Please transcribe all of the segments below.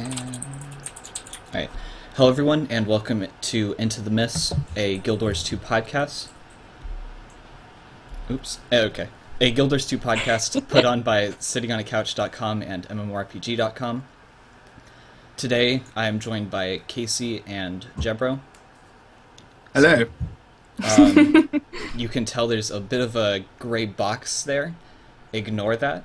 Alright. Hello everyone, and welcome to Into the Mists, a Guild Wars 2 podcast. Oops. Okay. A Guild Wars 2 podcast put on by sittingonacouch.com and mmorpg.com. Today, I am joined by Casey and Jebro. Hello. You can tell there's a bit of a gray box there. Ignore that.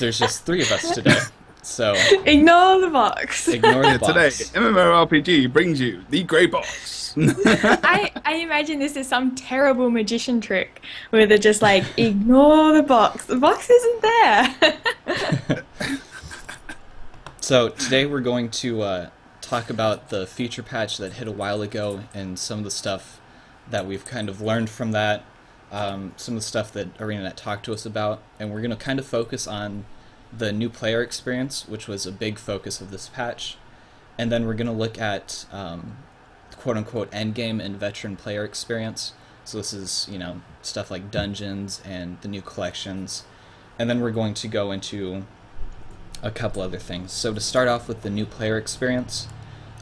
There's just three of us today. So ignore the box. Ignore the box. Today, MMORPG brings you the grey box. I imagine this is some terrible magician trick where they're just like, ignore the box. The box isn't there. So today we're going to talk about the feature patch that hit a while ago and some of the stuff that we've kind of learned from that, some of the stuff that ArenaNet talked to us about, and we're going to kind of focus on the new player experience, which was a big focus of this patch, and then we're going to look at quote-unquote endgame and veteran player experience. So this is, you know, stuff like dungeons and the new collections, and then we're going to go into a couple other things. So to start off with the new player experience,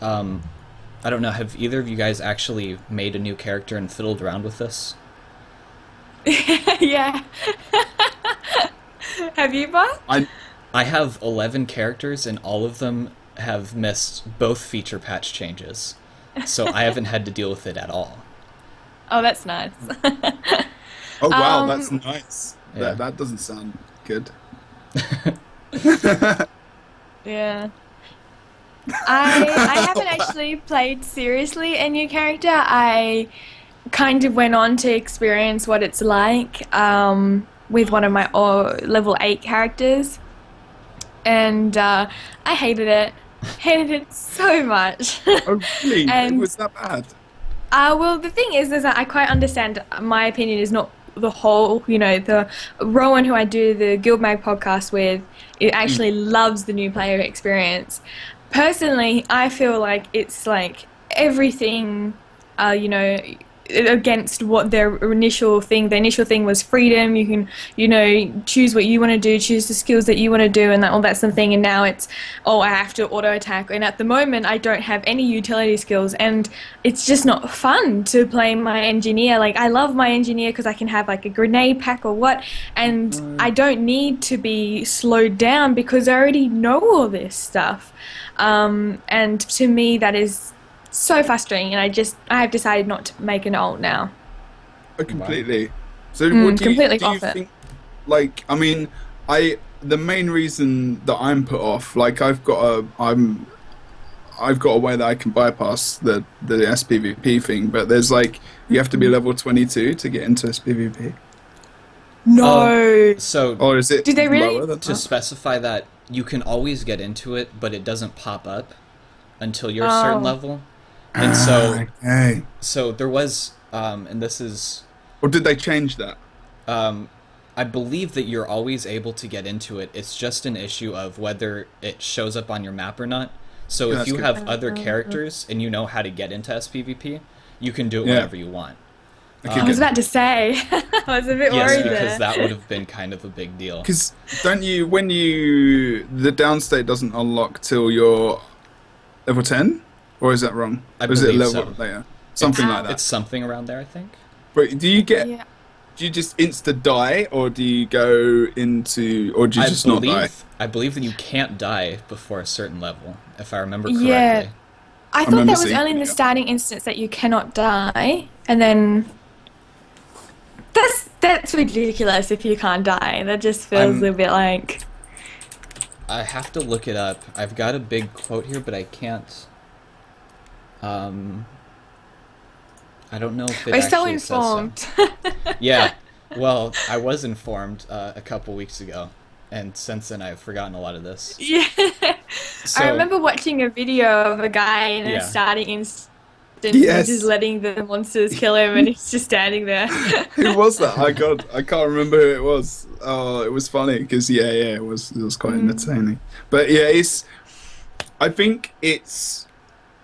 I don't know, have either of you guys actually made a new character and fiddled around with this? Yeah. Have you, Bob? I have 11 characters, and all of them have missed both feature patch changes. So I haven't had to deal with it at all. Oh, that's nice. Oh wow, that's nice. Yeah. That doesn't sound good. Yeah. I haven't actually played seriously a new character. I kind of went on to experience what it's like with one of my level 8 characters, and I hated it. Hated it so much. Oh really? And it was that bad? Well, the thing is that I quite understand. My opinion is not the whole, you know, the Rowan who I do the Guild Mag podcast with, it actually loves the new player experience. Personally, I feel like it's like everything, you know, against what their initial thing. The initial thing was freedom. You can, you know, choose what you want to do, choose the skills that you want to do, and all that sort of thing. And now it's, oh, I have to auto attack. And at the moment, I don't have any utility skills, and it's just not fun to play my engineer. Like, I love my engineer because I can have like a grenade pack or what, and I don't need to be slowed down because I already know all this stuff. And to me, that is so frustrating, and I have decided not to make an alt now. Oh, completely. So what do completely you off it. think? Like, I mean, the main reason that I'm put off, like, I've got a way that I can bypass the SPVP thing, but there's like you have to be level 22 to get into SPVP. No. So Or is it Do they really? lower than to that? specify that, you can always get into it, but it doesn't pop up until you're a certain level. And Okay. so there was, and this is, Or did they change that? I believe that you're always able to get into it. It's just an issue of whether it shows up on your map or not. So Yeah, if that's you good. have other characters and you know how to get into SPVP, you can do it Yeah. whenever you want. Okay, I was good. about to say. I was a bit Yes, worried because there. that would have been kind of a big deal. Because don't you, when you, the downstate doesn't unlock till you're level 10? Or is that wrong? I Or is it believe level so. later? Something like that. It's something around there, I think. But do you get, Yeah. do you just insta die, or do you go into, or do you just not die? I believe that you can't die before a certain level, if I remember correctly. Yeah. I thought remember that was seeing only in the video. starting instance that you cannot die, and then that's ridiculous if you can't die. That just feels a bit like. I have to look it up. I've got a big quote here, but I can't. I don't know if it We're so actually says so. informed. Yeah, well, I was informed a couple weeks ago, and since then I've forgotten a lot of this. Yeah. So, I remember watching a video of a guy in Yeah. a starting instance Yes. just letting the monsters kill him, and he's just standing there. Who was that? I can't remember who it was. Oh, it was funny because it was quite entertaining. But yeah, I think it's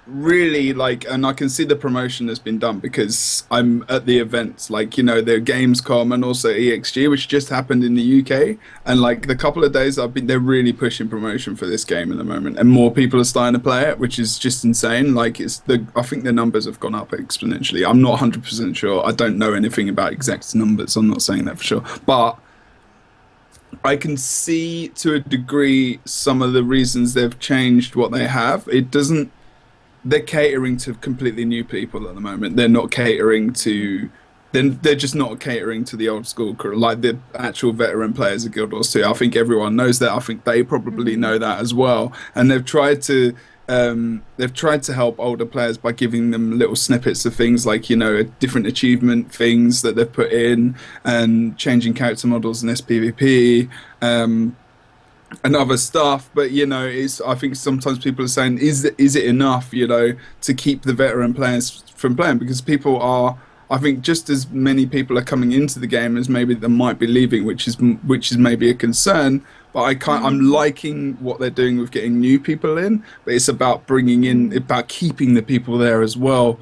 really like, and I can see the promotion that's been done because I'm at the events, like, you know, the Gamescom and also EXG, which just happened in the UK. And like the couple of days I've been, they're really pushing promotion for this game at the moment, and more people are starting to play it, which is just insane. Like I think the numbers have gone up exponentially. I'm not 100% sure. I don't know anything about exact numbers. I'm not saying that for sure, but I can see to a degree some of the reasons they've changed what they have. It doesn't. They're catering to completely new people at the moment. They're not catering to. They're just not catering to the old school crew, like the actual veteran players of Guild Wars 2. I think everyone knows that. I think they probably know that as well. And they've tried to help older players by giving them little snippets of things like, you know, different achievement things that they've put in, and changing character models in SPVP, and other stuff. But, you know, I think sometimes people are saying, is it enough, you know, to keep the veteran players from playing? Because people are, I think, just as many people are coming into the game as maybe they might be leaving, which is maybe a concern. But I'm liking what they're doing with getting new people in, but it's about about keeping the people there as well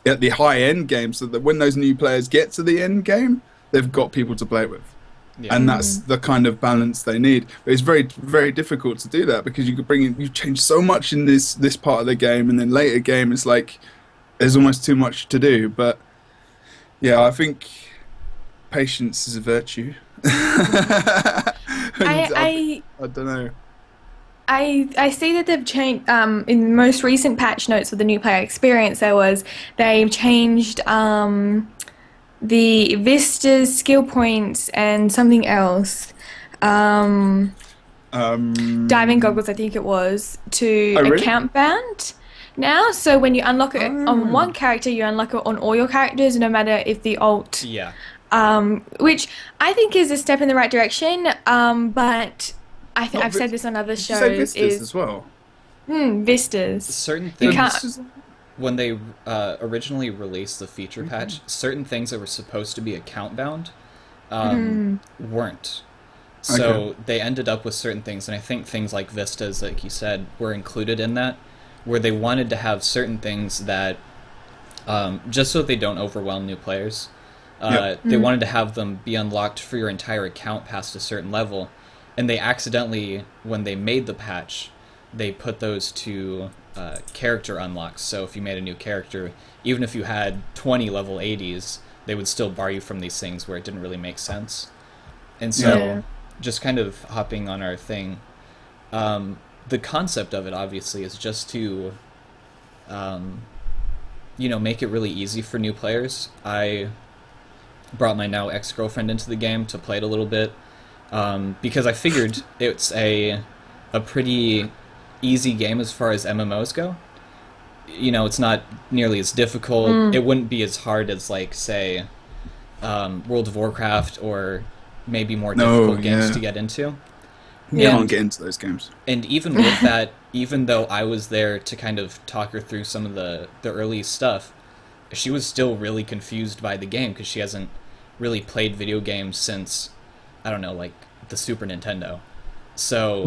at the high end game, so that when those new players get to the end game, they've got people to play with. Yeah. And that's the kind of balance they need. But it's very, very difficult to do that, because you could you've changed so much in this part of the game, and then later game it's like there's almost too much to do. But yeah, I think patience is a virtue. I don't know. I see that they've changed in the most recent patch notes for the new player experience. They've changed the Vista's skill points and something else. Diving goggles, I think it was, to really? account bound now. So when you unlock it on one character, you unlock it on all your characters, no matter if the alt. Yeah. Which I think is a step in the right direction. But I think I've said this on other shows. Did you say Vistas as well? Vistas. Certain things. When they originally released the feature patch, certain things that were supposed to be account bound weren't. So they ended up with certain things, and I think things like Vistas, like you said, were included in that, where they wanted to have certain things that, just so they don't overwhelm new players, they wanted to have them be unlocked for your entire account past a certain level, and they accidentally, when they made the patch, they put those to character unlocks. So if you made a new character, even if you had 20 level 80s, they would still bar you from these things where it didn't really make sense. And so, just kind of hopping on our thing, the concept of it obviously is just to, you know, make it really easy for new players. I brought my now ex-girlfriend into the game to play it a little bit, because I figured it's a pretty easy game as far as MMOs go. You know, it's not nearly as difficult. It wouldn't be as hard as, like, say, World of Warcraft, or maybe more difficult games to get into. You can't get into those games. And even with that, even though I was there to kind of talk her through some of the early stuff, she was still really confused by the game, because she hasn't really played video games since, I don't know, like the Super Nintendo. So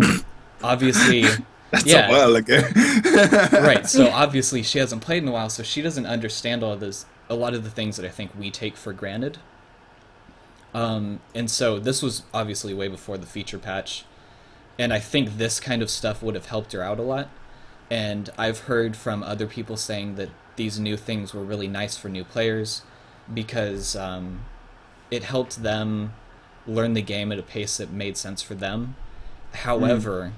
obviously that's a while ago. Right, so obviously she hasn't played in a while, so she doesn't understand a lot of the things that I think we take for granted. And so this was obviously way before the feature patch, and I think this kind of stuff would have helped her out a lot. And I've heard from other people saying that these new things were really nice for new players, because it helped them learn the game at a pace that made sense for them. However,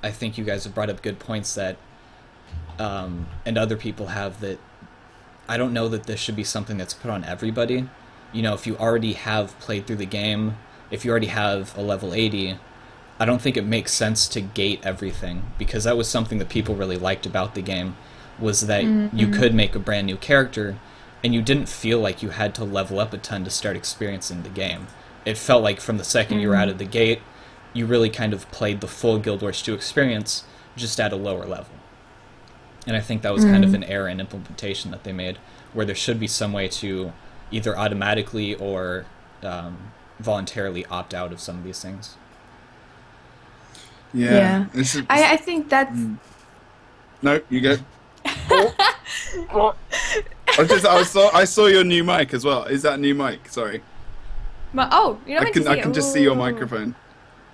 I think you guys have brought up good points that, and other people have, that I don't know that this should be something that's put on everybody. You know, if you already have played through the game, if you already have a level 80, I don't think it makes sense to gate everything, because that was something that people really liked about the game, was that you could make a brand new character, and you didn't feel like you had to level up a ton to start experiencing the game. It felt like from the second you were out of the gate, you really kind of played the full Guild Wars 2 experience, just at a lower level. And I think that was kind of an error in implementation that they made, where there should be some way to either automatically or voluntarily opt out of some of these things. I think that's... No, you go. I saw your new mic as well. Is that a new mic? Sorry. You're not meant to see I can just see your microphone.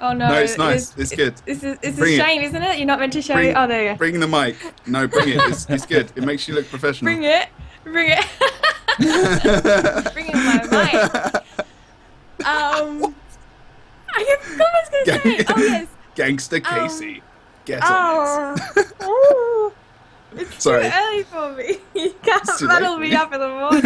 Oh no, No, it's nice. It's good. It's a Bring it. shame, isn't it? You're not meant to show. Oh, there you go. Bring the mic. No, bring it. It's good. It makes you look professional. Bring it. Bring in my mic. I forgot what I was going to say. Oh yes. Gangster Casey. Get on this. Oh. It's Sorry. too early for me. You can't It's too muddle late. me up in the morning.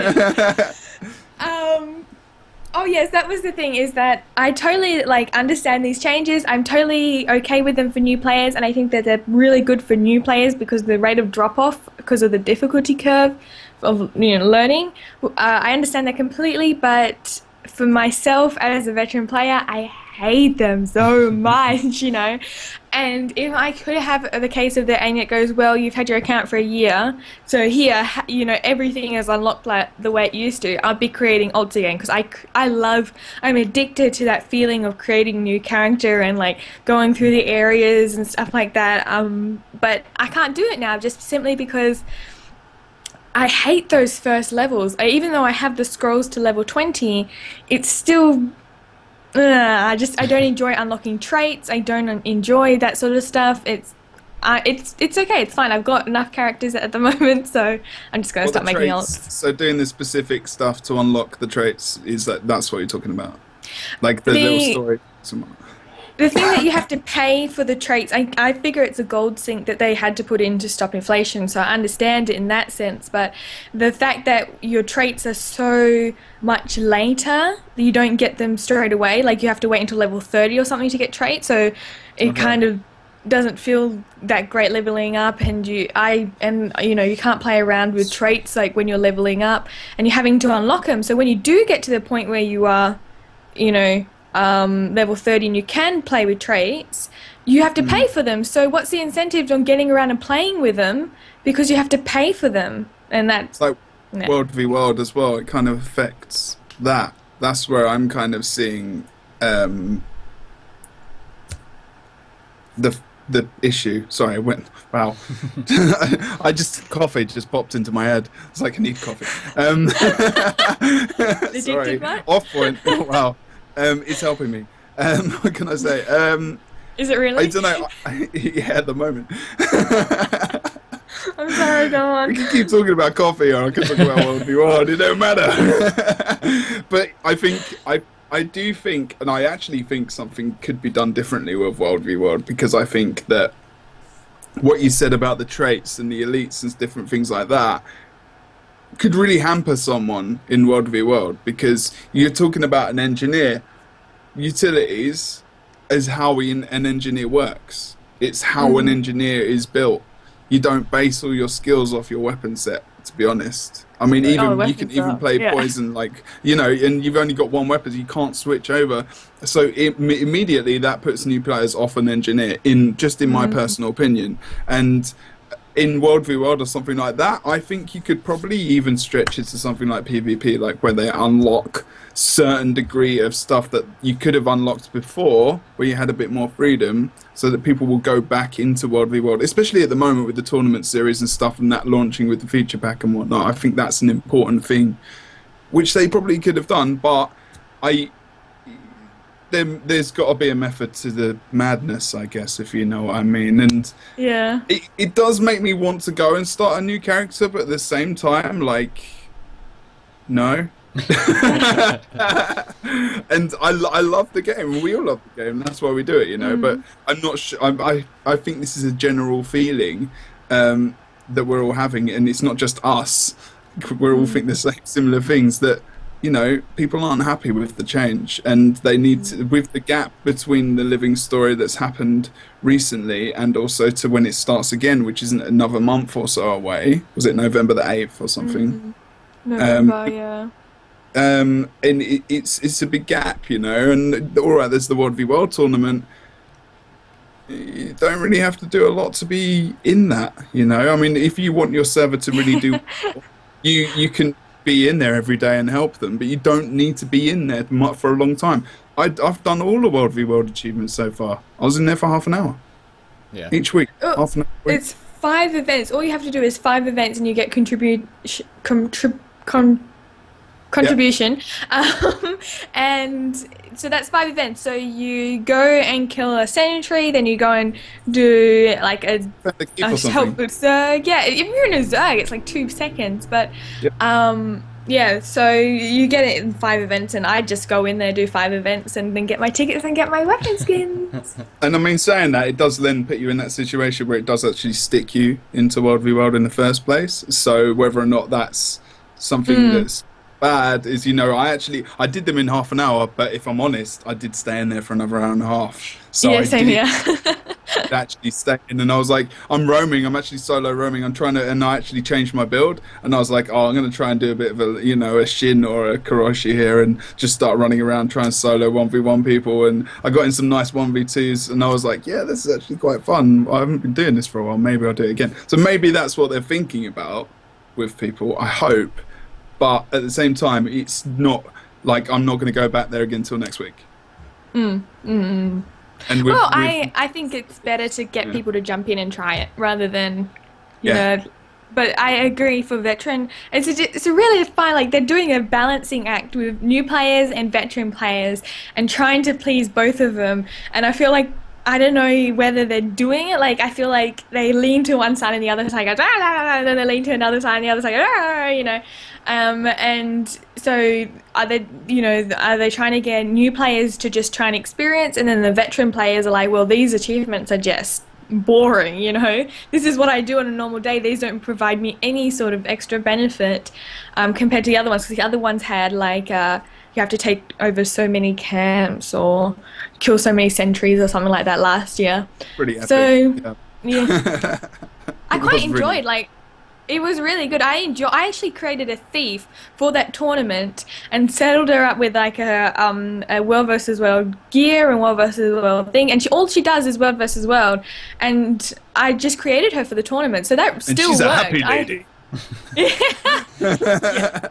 Oh yes, that was the thing, is that I totally understand these changes. I'm totally okay with them for new players, and I think that they're really good for new players because the rate of drop off because of the difficulty curve of learning. I understand that completely, but for myself as a veteran player, I hate them so much, And if I could have the case of and it goes, well, you've had your account for a year, so here, everything is unlocked like the way it used to, I'd be creating alts again, because I'm addicted to that feeling of creating new character and going through the areas and stuff like that. But I can't do it now just simply because I hate those first levels. Even though I have the scrolls to level 20, it's still... I don't enjoy unlocking traits. I don't enjoy that sort of stuff. It's okay. It's fine. I've got enough characters at the moment, so I'm just going to start making alts. So doing the specific stuff to unlock the traits, that's what you're talking about? Like the little story? The thing that you have to pay for the traits, I figure it's a gold sink that they had to put in to stop inflation, so I understand it in that sense, but the fact that your traits are so much later, you don't get them straight away, you have to wait until level 30 or something to get traits, so it kind of doesn't feel that great leveling up, and you can't play around with traits when you're leveling up, and you're having to unlock them, so when you do get to the point where you are, level 30 and you can play with traits, you have to pay for them. So what's the incentive on getting around and playing with them, because you have to pay for them? And that's like World v World as well. It kind of affects that. That's where I'm kind of seeing the issue. Sorry, I went. Wow, coffee just popped into my head. It's like I need coffee. Sorry, off point. Oh, wow. It's helping me. What can I say? Is it really? I don't know. Yeah, at the moment. I'm sorry, go on. We can keep talking about coffee, or I can talk about World v World. It don't matter. But I do think, and I actually think something could be done differently with World v World, because I think that what you said about the traits and the elites and different things like that could really hamper someone in World v World, because you're talking about an engineer. Utilities is how an engineer works. It's how an engineer is built. You don't base all your skills off your weapon set, to be honest. I mean, you can even play poison, and you've only got one weapon, so you can't switch over. So immediately that puts new players off an engineer, in my personal opinion. And in World v World or something like that, I think you could probably even stretch it to something like PvP, where they unlock certain degree of stuff that you could have unlocked before, where you had a bit more freedom, so that people will go back into World v World, especially at the moment with the tournament series and stuff, and that launching with the feature pack and whatnot. I think that's an important thing, which they probably could have done, but there's got to be a method to the madness, I guess, if you know what I mean. And yeah, it does make me want to go and start a new character, but at the same time, no. And I love the game. We all love the game. That's why we do it, But I'm not sure. I think this is a general feeling that we're all having, and it's not just us. We're all think the same similar things, that people aren't happy with the change, and they need to, with the gap between the living story that's happened recently and also to when it starts again, which isn't another month or so away. Was it November the 8th or something? November, yeah. And it's a big gap, and all right, there's the World v World tournament. You don't really have to do a lot to be in that, I mean, if you want your server to really do you can be in there every day and help them, but you don't need to be in there for a long time. I've done all the World v World achievements so far. I was in there for half an hour. Yeah. Each week, half an hour. It's 5 events. All you have to do is 5 events, and you get contribution. And so that's 5 events. So you go and kill a sentry, then you go and do like a help with Zerg. Yeah, if you're in a Zerg, it's like 2 seconds. But yeah, so you get it in 5 events, and I just go in there, do 5 events, and then get my tickets and get my weapon skins. And I mean, saying that, it does then put you in that situation where it does actually stick you into World v World in the first place. So whether or not that's something that's bad is, you know, I did them in half an hour, but if I'm honest, I did stay in there for another hour and a half. So yeah, same here. actually stay in, and I was like, I'm actually solo roaming, and I actually changed my build, and I was like, oh, I'm going to try and do a bit of a, you know, a Shin or a Koroshi here, and just start running around trying solo 1v1 people, and I got in some nice 1v2s, and I was like, yeah, this is actually quite fun. I haven't been doing this for a while, maybe I'll do it again. So maybe that's what they're thinking about with people, I hope. But at the same time, it's not like I'm not going to go back there again until next week. And well, I think it's better to get people to jump in and try it rather than, you know. But I agree for veteran. It's a really fine, like they're doing a balancing act with new players and veteran players and trying to please both of them. And I feel like, I don't know whether they're doing it. Like, I feel like they lean to one side and the other side goes, and then they lean to another side and the other side goes, you know. And so are they trying to get new players to just try and experience, and then the veteran players are like, well, these achievements are just boring, you know. This is what I do on a normal day. These don't provide me any sort of extra benefit compared to the other ones, because the other ones had like you have to take over so many camps or kill so many sentries or something like that last year. Pretty epic. So yeah, I quite enjoyed like. It was really good. I actually created a thief for that tournament and settled her up with like a World vs World gear and World vs World thing, and all she does is World vs World, and I just created her for the tournament, so that still worked. And she's a happy lady. Yeah.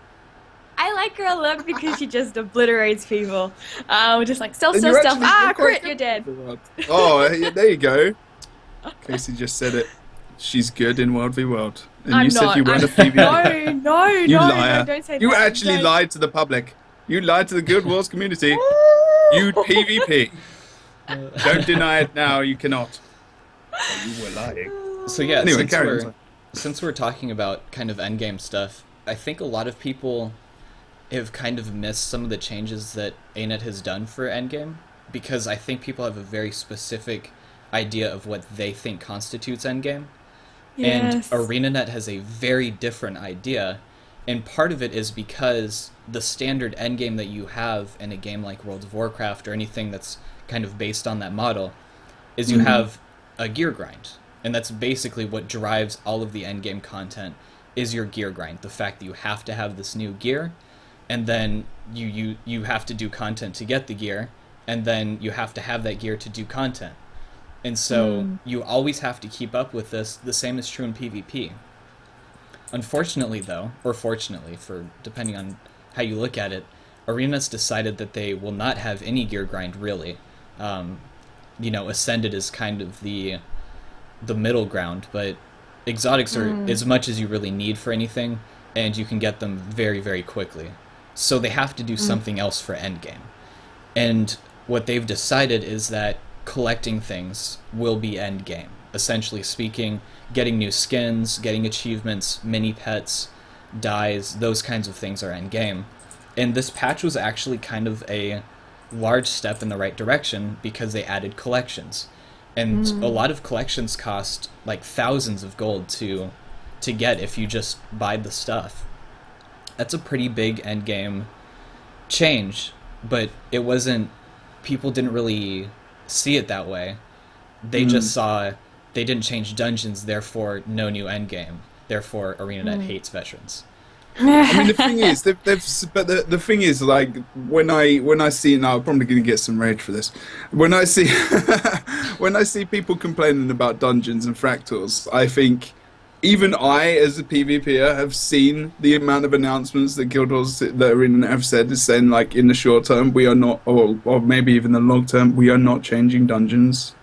I like her a lot because she just obliterates people. Just like stealth. Crit, you're dead. Oh, there you go. Casey just said it. She's good in World v World. And I'm you said not. you weren't a PvP. No, You liar. no, don't say You that. actually lied to the public. You lied to the Guild Wars community. You PvP. Don't deny it now, you cannot. You were lying. So yeah, Anyway, since we're talking about kind of endgame stuff, I think a lot of people have kind of missed some of the changes that ANET has done for endgame, because I think people have a very specific idea of what they think constitutes endgame. Yes. And ArenaNet has a very different idea, and part of it is because the standard endgame that you have in a game like World of Warcraft or anything that's kind of based on that model is you have a gear grind, and that's basically what drives all of the endgame content is your gear grind, the fact that you have to have this new gear, and then you have to do content to get the gear, and then you have to have that gear to do content. And so you always have to keep up with this. The same is true in PvP. Unfortunately, though, or fortunately, for depending on how you look at it, ArenaNet's decided that they will not have any gear grind, really. You know, Ascended is kind of the middle ground, but exotics are as much as you really need for anything, and you can get them very, very quickly. So they have to do something else for endgame. And what they've decided is that collecting things will be end game. Essentially speaking, getting new skins, getting achievements, mini pets, dyes, those kinds of things are end game. And this patch was actually kind of a large step in the right direction because they added collections. And a lot of collections cost like thousands of gold to get if you just buy the stuff. That's a pretty big end game change, but it wasn't, people didn't really see it that way. They just saw they didn't change dungeons, therefore no new endgame. Therefore ArenaNet hates veterans. I mean, the thing is, the thing is, like, when I see, now I'm probably going to get some rage for this. When I see when I see people complaining about dungeons and fractals, I think even I, as a PvPer, have seen the amount of announcements that Guild Wars, that ArenaNet have said, is saying, like, in the short term, we are not, or maybe even the long term, we are not changing dungeons.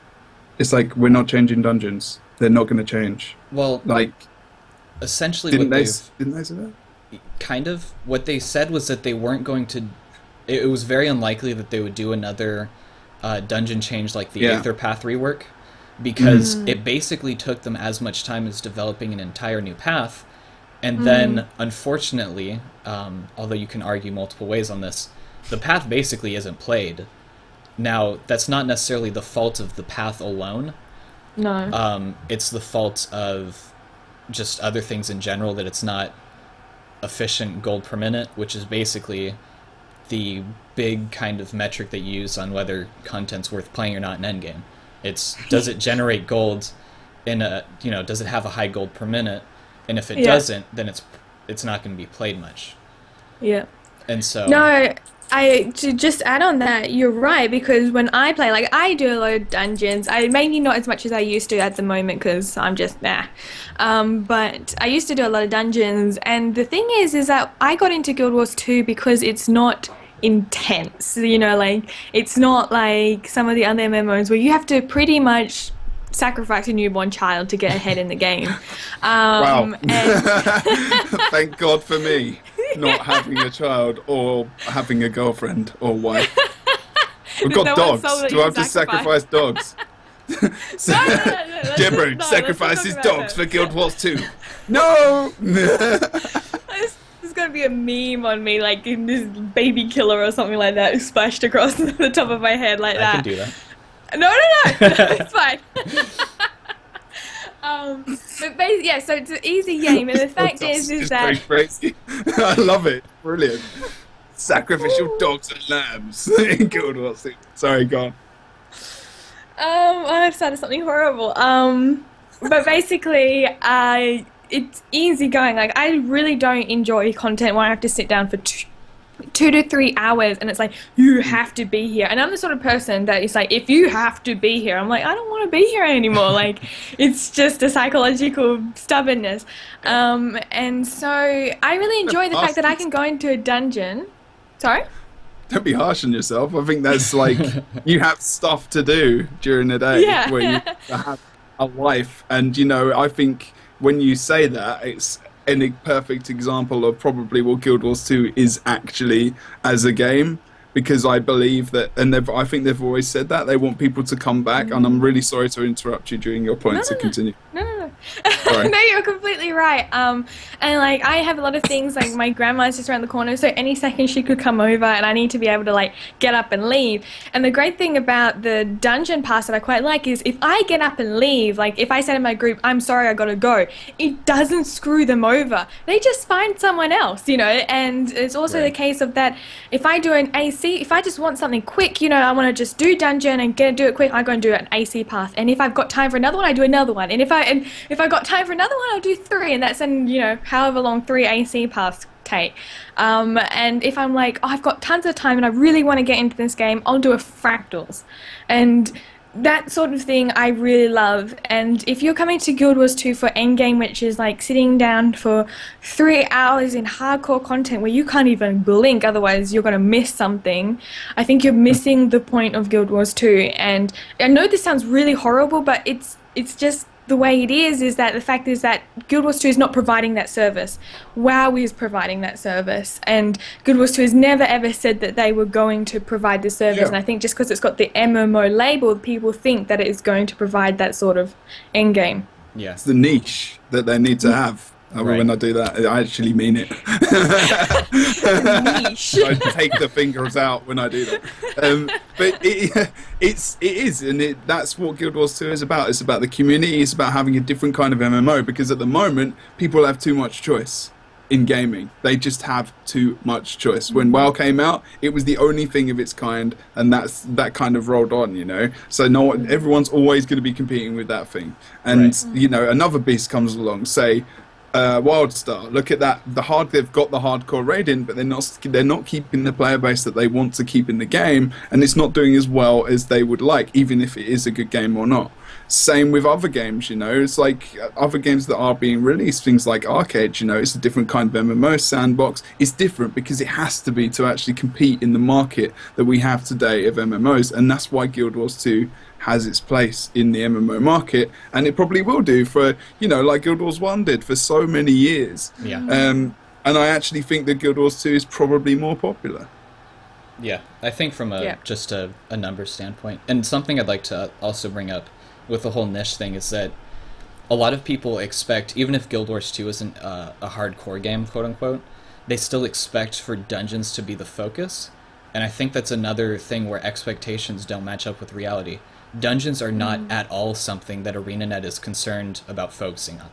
It's like, we're not changing dungeons. they're not going to change. Well, Like, essentially, didn't what they? they've Didn't they say that? kind of what they said was that they weren't going to. It was very unlikely that they would do another dungeon change like the Yeah. Aether Path rework, because it basically took them as much time as developing an entire new path, and then unfortunately, although you can argue multiple ways on this, the path basically isn't played. Now, that's not necessarily the fault of the path alone. No. It's the fault of just other things in general, that it's not efficient gold per minute, which is basically the big kind of metric that you use on whether content's worth playing or not in endgame. It's, does it generate gold in a, does it have a high gold per minute? And if it doesn't, then it's not going to be played much. Yeah. And so... No, to just add on that, you're right, because when I play, like, I do a lot of dungeons. Maybe not as much as I used to at the moment, because I'm just, nah. But I used to do a lot of dungeons, and the thing is that I got into Guild Wars 2 because it's not intense, like, it's not like some of the other MMOs where you have to pretty much sacrifice a newborn child to get ahead in the game. Wow. And Thank God for me not having a child or having a girlfriend or wife. We've got no one dogs. soul that Do you I have to sacrifice. sacrifice dogs? No, Deborah let's sacrifices not talk about dogs that. for Guild Wars 2. No! There's gonna be a meme on me, like in this baby killer or something like that, splashed across the top of my head like I that. Ah. can do that. No, it's fine. But basically, yeah, so it's an easy game, and the fact is It's that very crazy. I love it. Brilliant. Sacrificial dogs and lambs in Guild Wars 2. Sorry, go on. I've started something horrible. But basically, it's easy going. Like, I really don't enjoy content where I have to sit down for 2 to 3 hours, and it's like, you have to be here. And I'm the sort of person that is like, if you have to be here, I'm like, I don't want to be here anymore. Like, it's just a psychological stubbornness. And so I really enjoy the fact that I can go into a dungeon. Sorry? Don't be harsh on yourself. I think that's like, you have stuff to do during the day Yeah. where you have a life. And, I think when you say that, it's a perfect example of probably what Guild Wars 2 is actually as a game, because I believe that, and I think they've always said that, they want people to come back, and I'm really sorry to interrupt you during your point, so continue. No. Sorry. No, you're completely right. And like, I have a lot of things, like my grandma's just around the corner, so any second she could come over, and I need to be able to like get up and leave. And the great thing about the dungeon pass that I quite like is if I get up and leave, like if I say to my group, I'm sorry, I gotta go, it doesn't screw them over. They just find someone else, and it's also the case of that if I do an AC, if I just want something quick, I want to just do dungeon and do it quick, I go and do an AC path. And if I've got time for another one, I do another one. And if I got time for another one, I'll do 3, and that's however long 3 AC paths take. And if I'm like, I've got tons of time and I really want to get into this game, I'll do a fractals. And that sort of thing I really love. And if you're coming to Guild Wars 2 for endgame, which is like sitting down for 3 hours in hardcore content where you can't even blink, otherwise you're going to miss something, I think you're missing the point of Guild Wars 2. And I know this sounds really horrible, but it's just the way it is that the fact is that Guild Wars 2 is not providing that service. WoW is providing that service, and Guild Wars 2 has never ever said that they were going to provide the service. Yeah. And I think just because it's got the MMO label, people think that it is going to provide that sort of end game. Yeah. It's the niche that they need to have. Right. When I do that, I actually mean it. Niche. I take the fingers out when I do that. But it is, and that's what Guild Wars 2 is about. It's about the community. It's about having a different kind of MMO, because at the moment, people have too much choice in gaming. They just have too much choice. When WoW came out, it was the only thing of its kind, and that kind of rolled on, So everyone's always going to be competing with that thing. And, another beast comes along, say, WildStar. Look at that. They've got the hardcore raid in, but they're not keeping the player base that they want to keep in the game, and it's not doing as well as they would like, even if it is a good game or not. Same with other games, you know. It's like other games that are being released, things like Arcade, you know, it's a different kind of MMO. Sandbox is different because it has to be to actually compete in the market that we have today of MMOs, and that's why Guild Wars 2 has its place in the MMO market, and it probably will do for, you know, like Guild Wars 1 did for so many years. Yeah. And I actually think that Guild Wars 2 is probably more popular. Yeah, I think from just a numbers standpoint, and something I'd like to also bring up with the whole niche thing is that a lot of people expect, even if Guild Wars 2 isn't a hardcore game, quote unquote, they still expect for dungeons to be the focus, and I think that's another thing where expectations don't match up with reality. Dungeons are not at all something that ArenaNet is concerned about focusing on.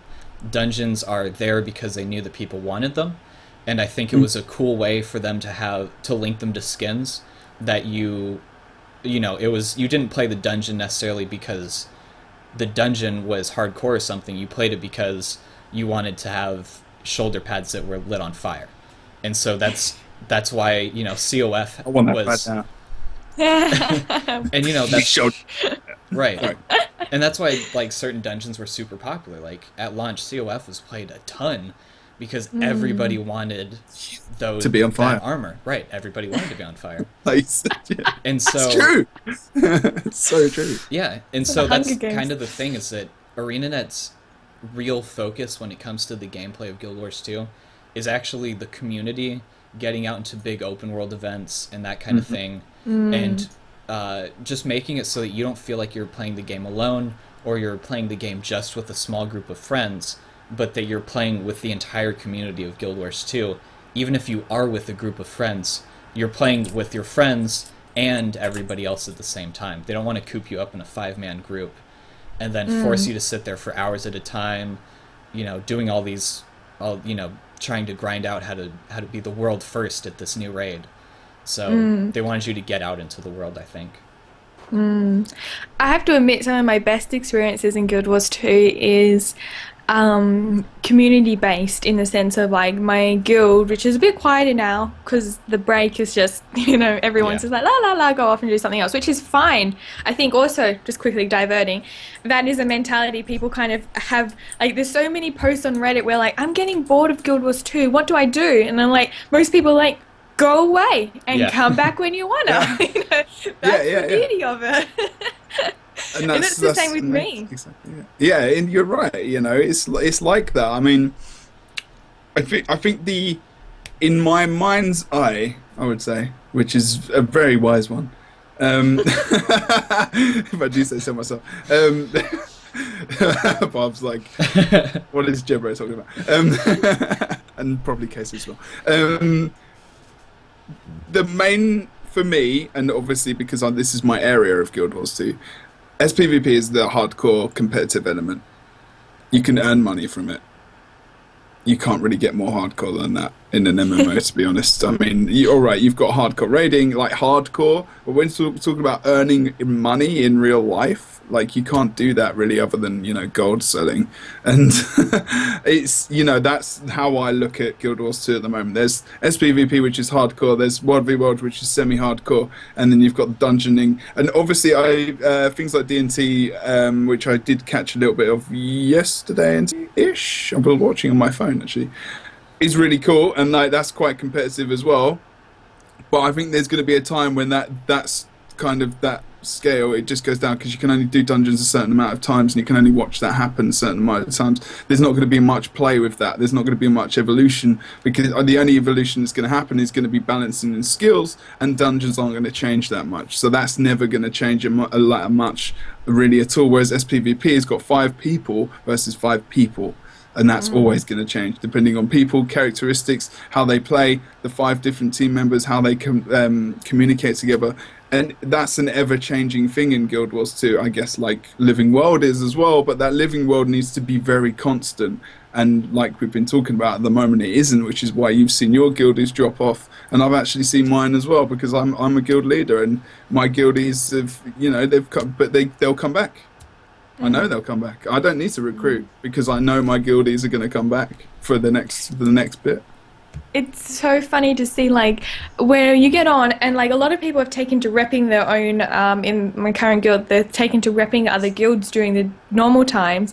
Dungeons are there because they knew that people wanted them, and I think it was a cool way for them to link them to skins that you know, you didn't play the dungeon necessarily because the dungeon was hardcore or something. You played it because you wanted to have shoulder pads that were lit on fire. And so that's why, you know, COF I want that was pad now. and you know, that's Showed- right. And that's why like certain dungeons were super popular. Like at launch, COF was played a ton because everybody wanted those To be on fire. that armor. Right, everybody wanted to be on fire. Like, yeah, And so it's true. It's so true. yeah, and the so that's Hunger Games. kind of the thing is that ArenaNet's real focus when it comes to the gameplay of Guild Wars 2 is actually the community getting out into big open world events and that kind of thing, and just making it so that you don't feel like you're playing the game alone or you're playing the game just with a small group of friends, but that you're playing with the entire community of Guild Wars 2. Even if you are with a group of friends, you're playing with your friends and everybody else at the same time. They don't want to coop you up in a 5-man group and then force you to sit there for hours at a time, you know, doing you know, trying to grind out how to be the world first at this new raid. So they wanted you to get out into the world, I think. I have to admit, some of my best experiences in Guild Wars 2 is community based, in the sense of like my guild, which is a bit quieter now because the break is just, you know, everyone's just like la la la, go off and do something else, which is fine. I think also, just quickly diverting, that is a mentality people kind of have. Like there's so many posts on Reddit where like, I'm getting bored of Guild Wars 2, what do I do? And I'm like, most people are like, go away and come back when you wanna. You know, that's the beauty of it. And it's the same with me. Exactly, yeah, and you're right. You know, it's like that. I mean, I think in my mind's eye, I would say, which is a very wise one, if I do say so myself. Bob's like, what is Jebro talking about? And probably Casey as well. The main, for me, and obviously because this is my area of Guild Wars 2, SPVP is the hardcore competitive element. You can earn money from it. You can't really get more hardcore than that in an MMO, to be honest. I mean, you're right, you've got hardcore raiding, like hardcore, but when talking about earning money in real life, like you can't do that really other than, you know, gold selling. And it's, you know, that's how I look at Guild Wars 2 at the moment. There's SPVP, which is hardcore, there's World v World, which is semi-hardcore, and then you've got dungeoning. And obviously things like D&T, which I did catch a little bit of yesterday-ish, I was watching on my phone actually, is really cool, and like that's quite competitive as well. But I think there's going to be a time when that's kind of that scale, it just goes down because you can only do dungeons a certain amount of times and you can only watch that happen a certain amount of times. There's not going to be much play with that. There's not going to be much evolution, because the only evolution that's going to happen is going to be balancing in skills, and dungeons aren't going to change that much. So that's never going to change a lot much really at all. Whereas SPVP has got 5 people versus 5 people. And that's always going to change depending on people, characteristics, how they play, the 5 different team members, how they communicate together. And that's an ever-changing thing in Guild Wars 2, I guess, like Living World is as well. But that Living World needs to be very constant. And like we've been talking about at the moment, it isn't, which is why you've seen your guildies drop off. And I've actually seen mine as well, because I'm a guild leader. And my guildies have, you know, they'll come back. I know they'll come back. I don't need to recruit because I know my guildies are going to come back for the next bit. it's so funny to see like where you get on and like a lot of people have taken to repping their own in my current guild they're taken to repping other guilds during the normal times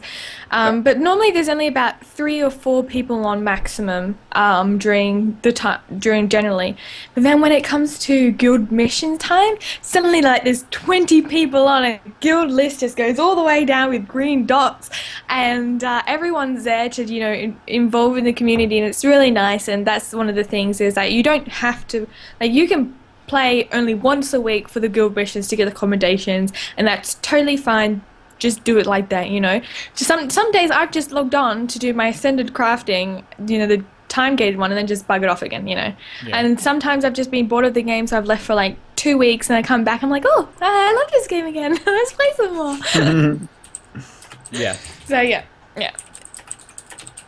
but normally there's only about 3 or 4 people on maximum during the time during generally, but then when it comes to guild mission time suddenly like there's 20 people on a guild list just goes all the way down with green dots and everyone's there to involve in the community and it's really nice. And that's one of the things is that you don't have to like you can play only once a week for the guild missions to get accommodations and that's totally fine. Just do it like that, Just some days I've just logged on to do my ascended crafting, the time gated one, and then just bug it off again, Yeah. And sometimes I've just been bored of the game, so I've left for like 2 weeks, and I come back, I'm like, oh, I love this game again. Let's play some more. Yeah. So yeah.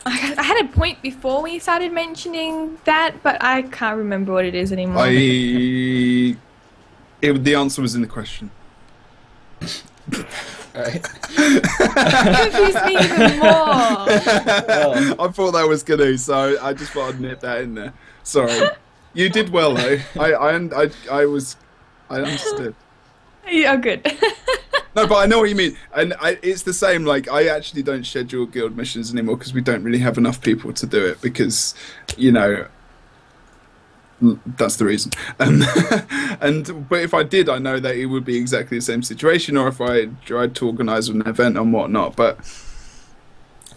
I had a point before we started mentioning that, but I can't remember what it is anymore. The answer was in the question. Right. Confused me even more. I thought that was gonna, so I just thought I'd nip that in there. Sorry, you did well though. I understood. Yeah, good. No, but I know what you mean, and it's the same. Like I actually don't schedule guild missions anymore because we don't really have enough people to do it because, that's the reason. But if I did, I know that it would be exactly the same situation, or if I tried to organise an event and whatnot. But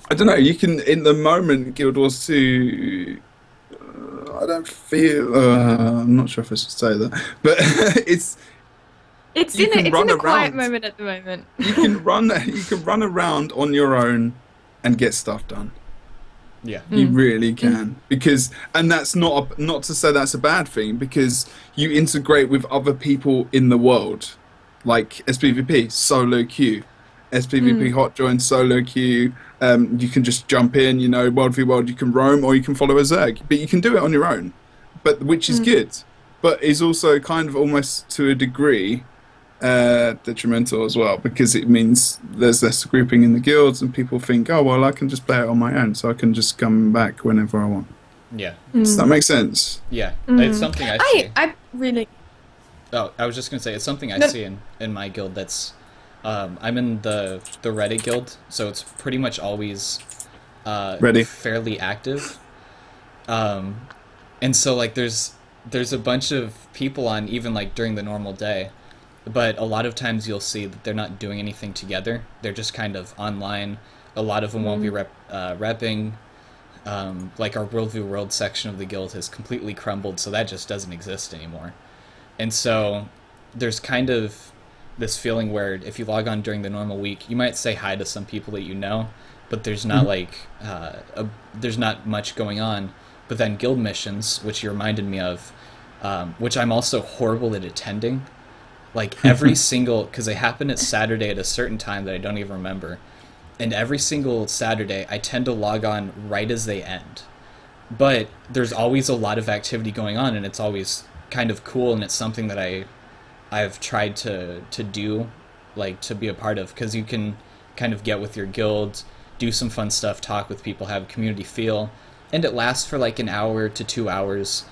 I don't know. You can, in the moment, Guild Wars 2. I don't feel. I'm not sure if I should say that, but it's in a quiet moment at the moment. You can run around on your own and get stuff done. Yeah, you really can, and that's not to say that's a bad thing, because you integrate with other people in the world, like SPVP solo queue, SPVP hot join solo queue. You can just jump in, world v world. You can roam or you can follow a Zerg, but you can do it on your own, which is good, but is also kind of almost to a degree detrimental as well, because it means there's less grouping in the guilds and people think, oh well, I can just play it on my own, so I can just come back whenever I want. Yeah. Does that make sense? Yeah. It's something I see. I really... Oh, I was just going to say, it's something I see in my guild that's... I'm in the Reddit guild, so it's pretty much always fairly active. And so like there's a bunch of people on even like during the normal day. But a lot of times you'll see that they're not doing anything together. They're just kind of online. A lot of them won't be repping. Like our World v World section of the guild has completely crumbled, so that just doesn't exist anymore. And so there's kind of this feeling where if you log on during the normal week, you might say hi to some people that you know, but there's not there's not much going on. But then guild missions, which you reminded me of, which I'm also horrible at attending. Like every single, because they happen at Saturday at a certain time that I don't even remember, and every single Saturday I tend to log on right as they end. But there's always a lot of activity going on, and it's always kind of cool, and it's something that I've tried to do, like to be a part of, because you can kind of get with your guild, do some fun stuff, talk with people, have a community feel, and it lasts for like an hour to 2 hours.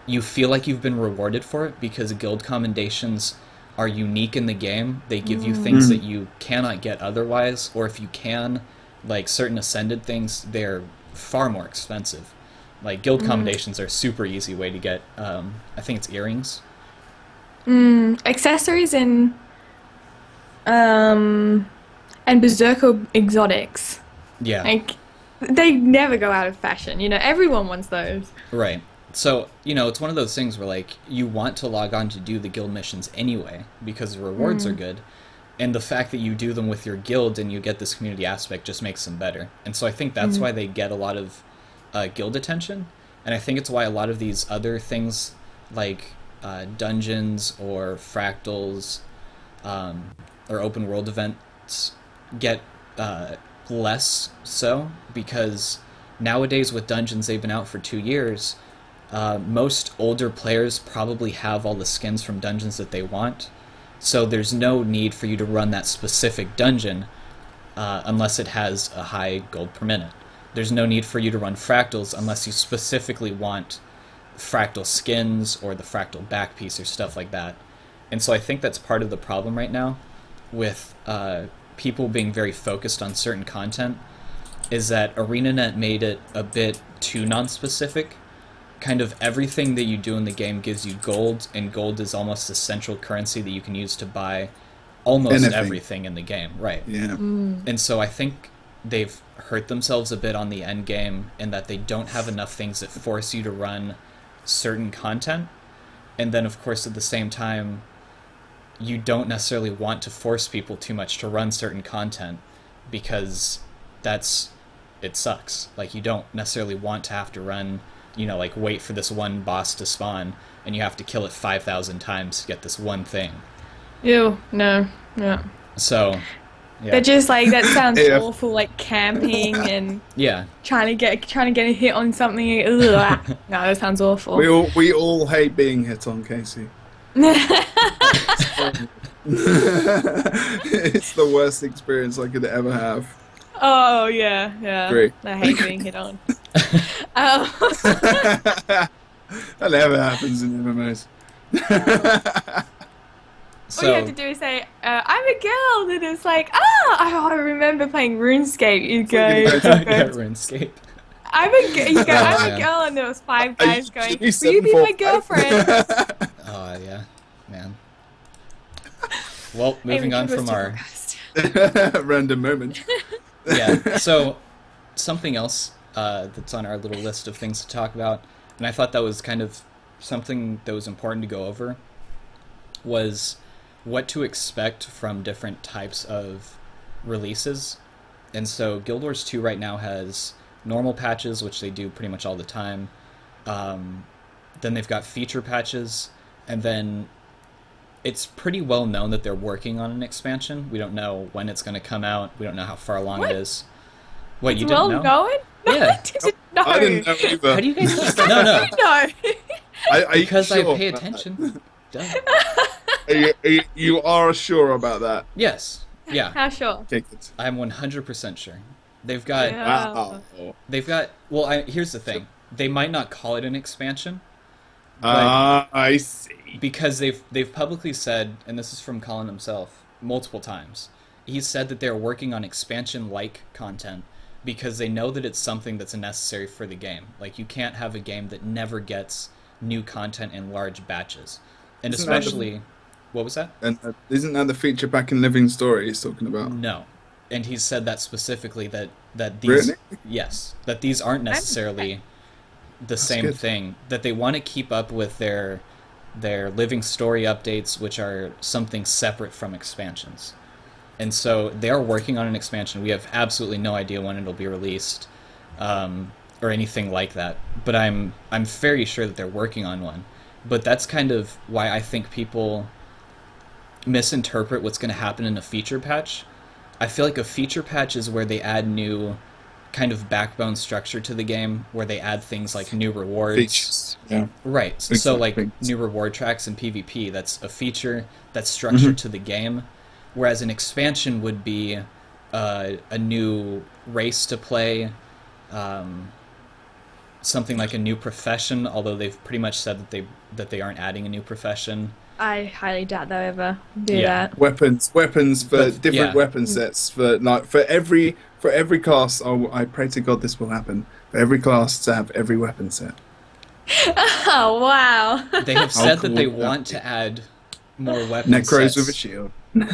You feel like you've been rewarded for it because guild commendations are unique in the game. They give you things that you cannot get otherwise, or if you can, like certain ascended things, they're far more expensive. Like guild commendations are a super easy way to get, I think it's earrings. Accessories and Berserker exotics. Yeah. Like, they never go out of fashion, everyone wants those. Right. So, it's one of those things where, like, you want to log on to do the guild missions anyway, because the rewards are good, and the fact that you do them with your guild and you get this community aspect just makes them better. And so I think that's why they get a lot of guild attention, and I think it's why a lot of these other things, like dungeons or fractals or open world events, get less so, because nowadays with dungeons, they've been out for 2 years. Most older players probably have all the skins from dungeons that they want, so there's no need for you to run that specific dungeon unless it has a high gold per minute. there's no need for you to run fractals unless you specifically want fractal skins or the fractal back piece or stuff like that. And so I think that's part of the problem right now with people being very focused on certain content, is that ArenaNet made it a bit too non-specific. Kind of everything that you do in the game gives you gold, and gold is almost the central currency that you can use to buy almost everything in the game. Right. Yeah. And so I think they've hurt themselves a bit on the end game in that they don't have enough things that force you to run certain content. And then, of course, at the same time, you don't necessarily want to force people too much to run certain content because it sucks. Like, you don't necessarily want to have to run, you know, like wait for this one boss to spawn and you have to kill it 5,000 times to get this one thing. Ew, no, no. So, yeah. They're just like, that sounds awful, like camping and Yeah. trying to get a hit on something. Ugh. No, that sounds awful. We all hate being hit on, Casey. It's the worst experience I could ever have. Oh, yeah. Great. I hate being hit on. That never happens in MMOs. All you have to do is say, I'm a girl, and it's like, I remember playing RuneScape. You go, Yeah, RuneScape. I'm a girl. You go, I'm Yeah. a girl, and there was 5 guys going, You will you be my 745? girlfriend? Oh, yeah. Man. Well, moving on from our... Random moment. Yeah, so something else that's on our little list of things to talk about, and I thought that was kind of something that was important to go over, was what to expect from different types of releases. And so Guild Wars 2 right now has normal patches, which they do pretty much all the time. Then they've got feature patches, and then it's pretty well known that they're working on an expansion. We don't know when it's going to come out. We don't know how far along it is. What, It's you didn't know? known? No, Yeah. I didn't know. I didn't know either. How do you guys know? No. No. Because I sure pay about attention. Duh. You are sure about that? Yes. Yeah. How sure? Okay, good. I'm 100% sure. They've got... Yeah. Wow. They've got... Well, here's the thing. They might not call it an expansion, but I see. because they've publicly said, and this is from Colin himself, multiple times, he's said that they're working on expansion-like content because they know that it's something that's necessary for the game. Like, you can't have a game that never gets new content in large batches. And Isn't that especially... What was that? And isn't that the feature back in Living Story he's talking about? No. And he said that specifically, that these... Really? Yes. That these aren't necessarily the same good. thing. That they want to keep up with their Living Story updates, which are something separate from expansions. And so they are working on an expansion. We have absolutely no idea when it'll be released, or anything like that. But I'm very sure that they're working on one. But that's kind of why I think people misinterpret what's going to happen in a feature patch. I feel like a feature patch is where they add new kind of backbone structure to the game, where they add things like new rewards. Features. Yeah. Right. So like Things. new reward tracks in PvP, that's a feature that's structured to the game, whereas an expansion would be a new race to play, something like a new profession, although they've pretty much said that they aren't adding a new profession. I highly doubt they'll ever do Yeah. that. Weapons for But, different yeah. weapon sets for every class. Oh, I pray to God this will happen. For every class to have every weapon set. Oh, wow. They have said that cool they would that want be? to add more weapon Necros sets, with a shield. but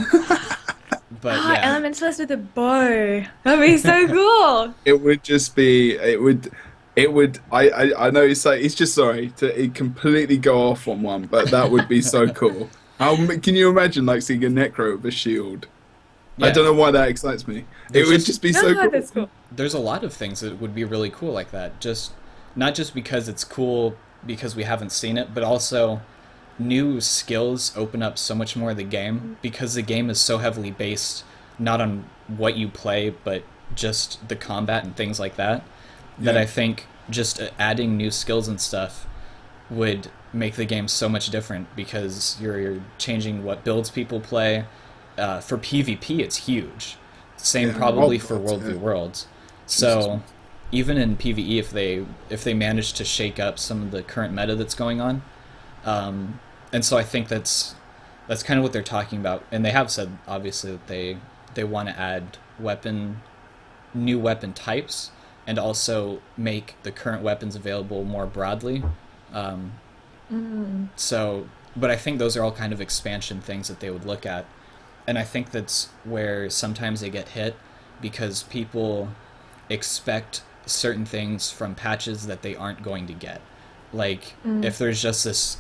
Oh, yeah. Elementalist with a bow. That'd be so cool. It would just be. It would. I know he's just sorry to completely go off on one, but that would be so cool. Can you imagine like seeing a Necro with a shield? I Yeah. don't know why that excites me. There's it would just- just be No, so no, cool. that's cool. There's a lot of things that would be really cool like that. Not just because it's cool because we haven't seen it, but also new skills open up so much more of the game because the game is so heavily based not on what you play, but just the combat and things like that. That Yeah. I think just adding new skills and stuff would make the game so much different because you're changing what builds people play. For PvP, it's huge. Same Yeah, probably World for Worlds, World v yeah. Worlds. So even in PvE, if they manage to shake up some of the current meta that's going on. And so I think that's kind of what they're talking about, and they have said obviously that they want to add new weapon types, and also make the current weapons available more broadly. So, but I think those are all kind of expansion things that they would look at, and I think that's where sometimes they get hit, because people expect certain things from patches that they aren't going to get. Like, if there's just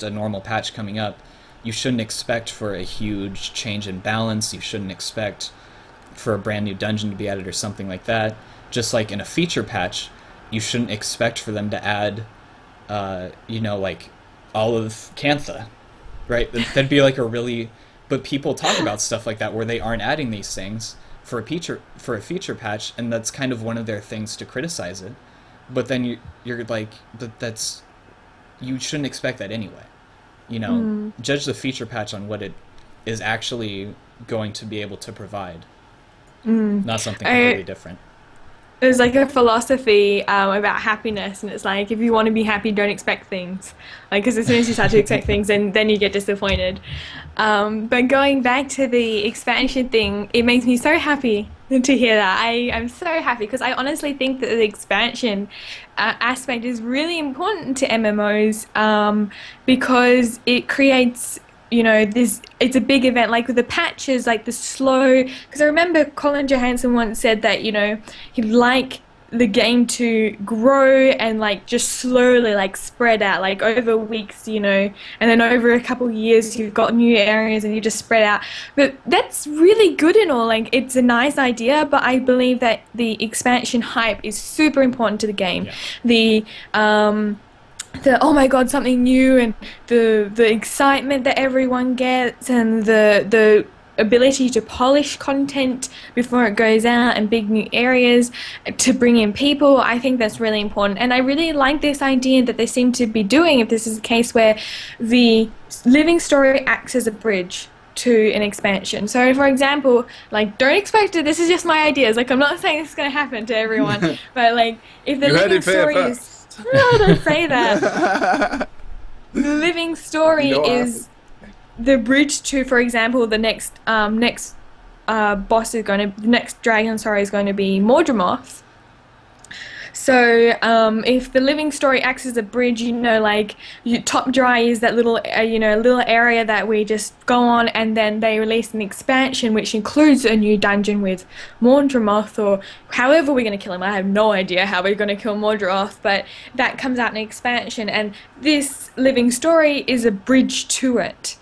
a normal patch coming up, you shouldn't expect for a huge change in balance. You shouldn't expect for a brand new dungeon to be added or something like that. Just like in a feature patch, you shouldn't expect for them to add, like all of Cantha, right? That'd be like a really... But people talk about stuff like that where they aren't adding these things for a feature patch, and that's kind of one of their things to criticize it. But then you're like, that's... You shouldn't expect that anyway. Judge the feature patch on what it is actually going to be able to provide. Not something completely different. There's like a philosophy about happiness, and it's like, if you want to be happy, don't expect things. Like, because as soon as you start to expect things, then you get disappointed. But going back to the expansion thing, it makes me so happy to hear that. I'm so happy, because I honestly think that the expansion aspect is really important to MMOs, because it creates... it's a big event, like with the patches, like the slow... Because I remember Colin Johansson once said that, he'd like the game to grow and, like, just slowly, like, spread out, like, over weeks, and then over a couple of years you've got new areas and you just spread out. But that's really good and all. Like, it's a nice idea, but I believe that the expansion hype is super important to the game. Yeah. The oh my god, something new, and the excitement that everyone gets, and the ability to polish content before it goes out, and big new areas to bring in people. I think that's really important, and I really like this idea that they seem to be doing, if this is a case where the living story acts as a bridge to an expansion. So, for example, like, don't expect it, this is just my ideas, like, I'm not saying this is going to happen to everyone, but, like, if the living story is... No, don't say that. The living story is the bridge to, for example, the next boss is going to... The next dragon, is going to be Mordramoth. So, if the living story acts as a bridge, like, Top Dry is that little, little area that we just go on, and then they release an expansion which includes a new dungeon with Mordramoth, or however we're going to kill him. I have no idea how we're going to kill Mordramoth, but that comes out in an expansion, and this living story is a bridge to it,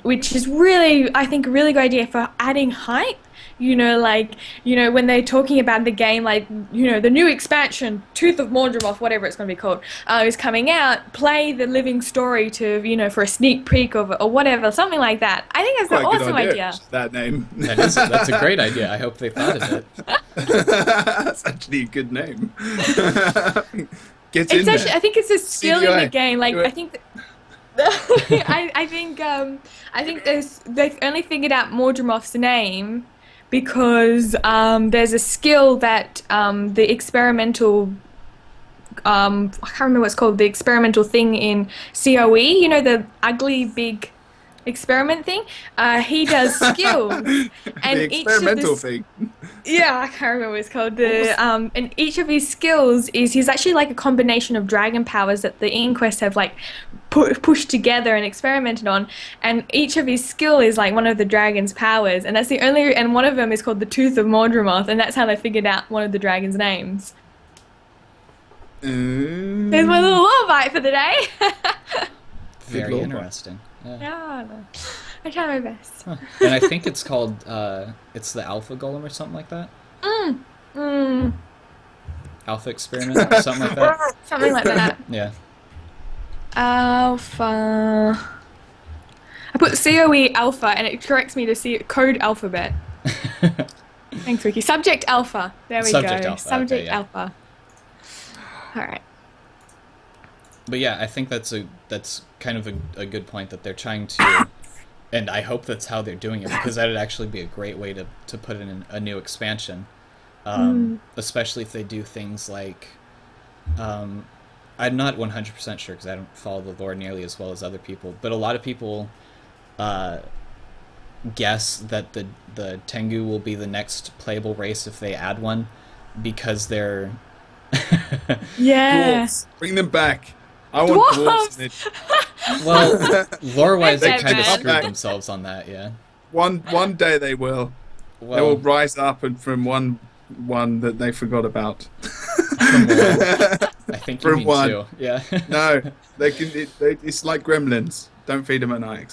which is really, I think, a really good idea for adding hype. When they're talking about the game, like, the new expansion, Tooth of Mordramoth, whatever it's going to be called, is coming out, play the living story to, for a sneak peek of it, or whatever, something like that. I think that's an awesome idea. That name. That's a great idea. I hope they thought of it. That's actually a good name. I think it's a skill in the game. Like, I think... I think they've only figured out Mordramoth's name because there's a skill that the experimental I can't remember what it's called, the experimental thing in COE, the ugly big experiment thing, he does skills, and the experimental thing. Yeah, I can't remember what it's called. And each of his skills he's actually like a combination of dragon powers that the Inquest have like pushed together and experimented on, and each of his skill is like one of the dragon's powers, and that's the only, and one of them is called the Tooth of Mordramoth, and that's how they figured out one of the dragon's names. There's my little lore bite for the day. Very interesting. Yeah, I try my best. Huh. And I think it's called, it's the Alpha Golem or something like that? Alpha Experiment, something like that? Something like that. Yeah. Alpha... I put COE Alpha and it corrects me to code alphabet. Thanks, Ricky. Subject Alpha. There we Subject go. Alpha. Subject Okay, yeah. Alpha. Alright. But yeah, I think that's kind of a good point that they're trying to, and I hope that's how they're doing it, because that would actually be a great way to put in a new expansion. especially if they do things like, I'm not 100% sure because I don't follow the lore nearly as well as other people, but a lot of people guess that the Tengu will be the next playable race if they add one, because they're Yeah. Dwarves. Bring them back. I want dwarves in it. well, lore-wise they Okay, kind of man. screwed themselves on that. Yeah. One day they will. They will Well, rise up and from one that they forgot about. I think you From mean one. two. Yeah. No, they can. It's like gremlins. Don't feed them at night.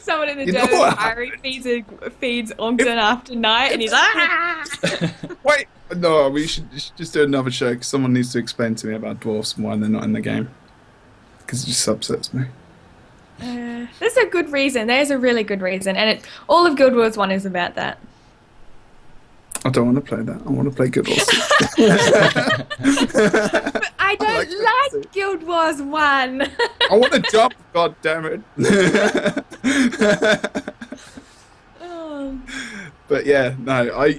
Someone in the You know German what? diary feeds Ogden after night, and he's like, "Ah!" Wait, no, we should just do another show because someone needs to explain to me about dwarfs and why they're not in the game. Because it just upsets me. There's a good reason. There's a really good reason, and all of Guild Wars 1 is about that. I don't want to play that. I want to play Guild Wars. But I don't like Guild Wars 1. I want to jump. God damn it. Oh. But yeah, no,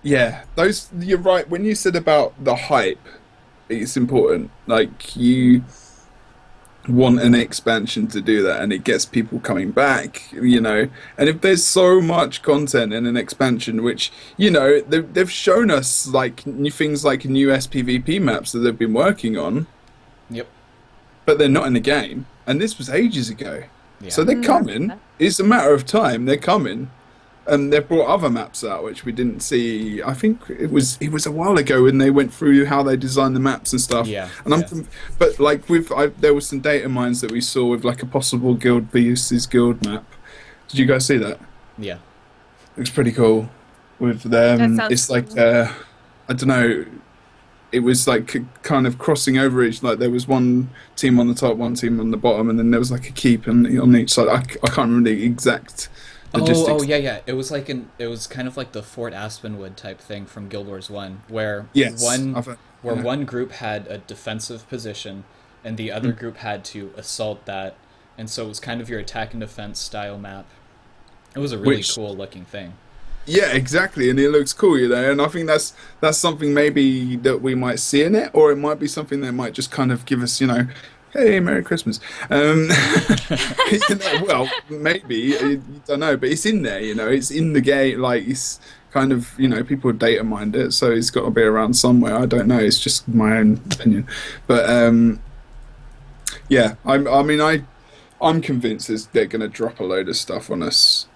yeah, those, you're right. When you said about the hype, it's important. Like, you want an expansion to do that, and it gets people coming back, you know. And if there's so much content in an expansion, which, you know, they've shown us like new things, like new SPVP maps that they've been working on, Yep. but they're not in the game. And this was ages ago. Yeah. So they're coming. It's a matter of time. They're coming. And they've brought other maps out which we didn't see. I think it was a while ago when they went through how they designed the maps and stuff. Yeah, And yeah. but like there were some data mines that we saw with like a possible guild versus guild map. Did you guys see that? Yeah. Looks pretty cool. With them, That sounds it's like cool. I don't know. It was like kind of crossing over each. Like there was one team on the top, one team on the bottom, and then there was like a keep on each side. I can't remember the exact logistics. Oh, yeah. It was kind of like the Fort Aspenwood type thing from Guild Wars 1, where Yes, one I've- yeah. one group had a defensive position and the other group had to assault that, and so it was kind of your attack and defense style map. It was a really Which- cool looking thing. Yeah, exactly, and it looks cool, you know. And I think that's something maybe that we might see in it, or it might be something that might just kind of give us, you know, hey, Merry Christmas. You know, well, maybe, you don't know, but it's in there, you know. It's in the game, like it's kind of, you know, people data mined it, so it's got to be around somewhere. I don't know. It's just my own opinion, but yeah, I'm convinced they're going to drop a load of stuff on us.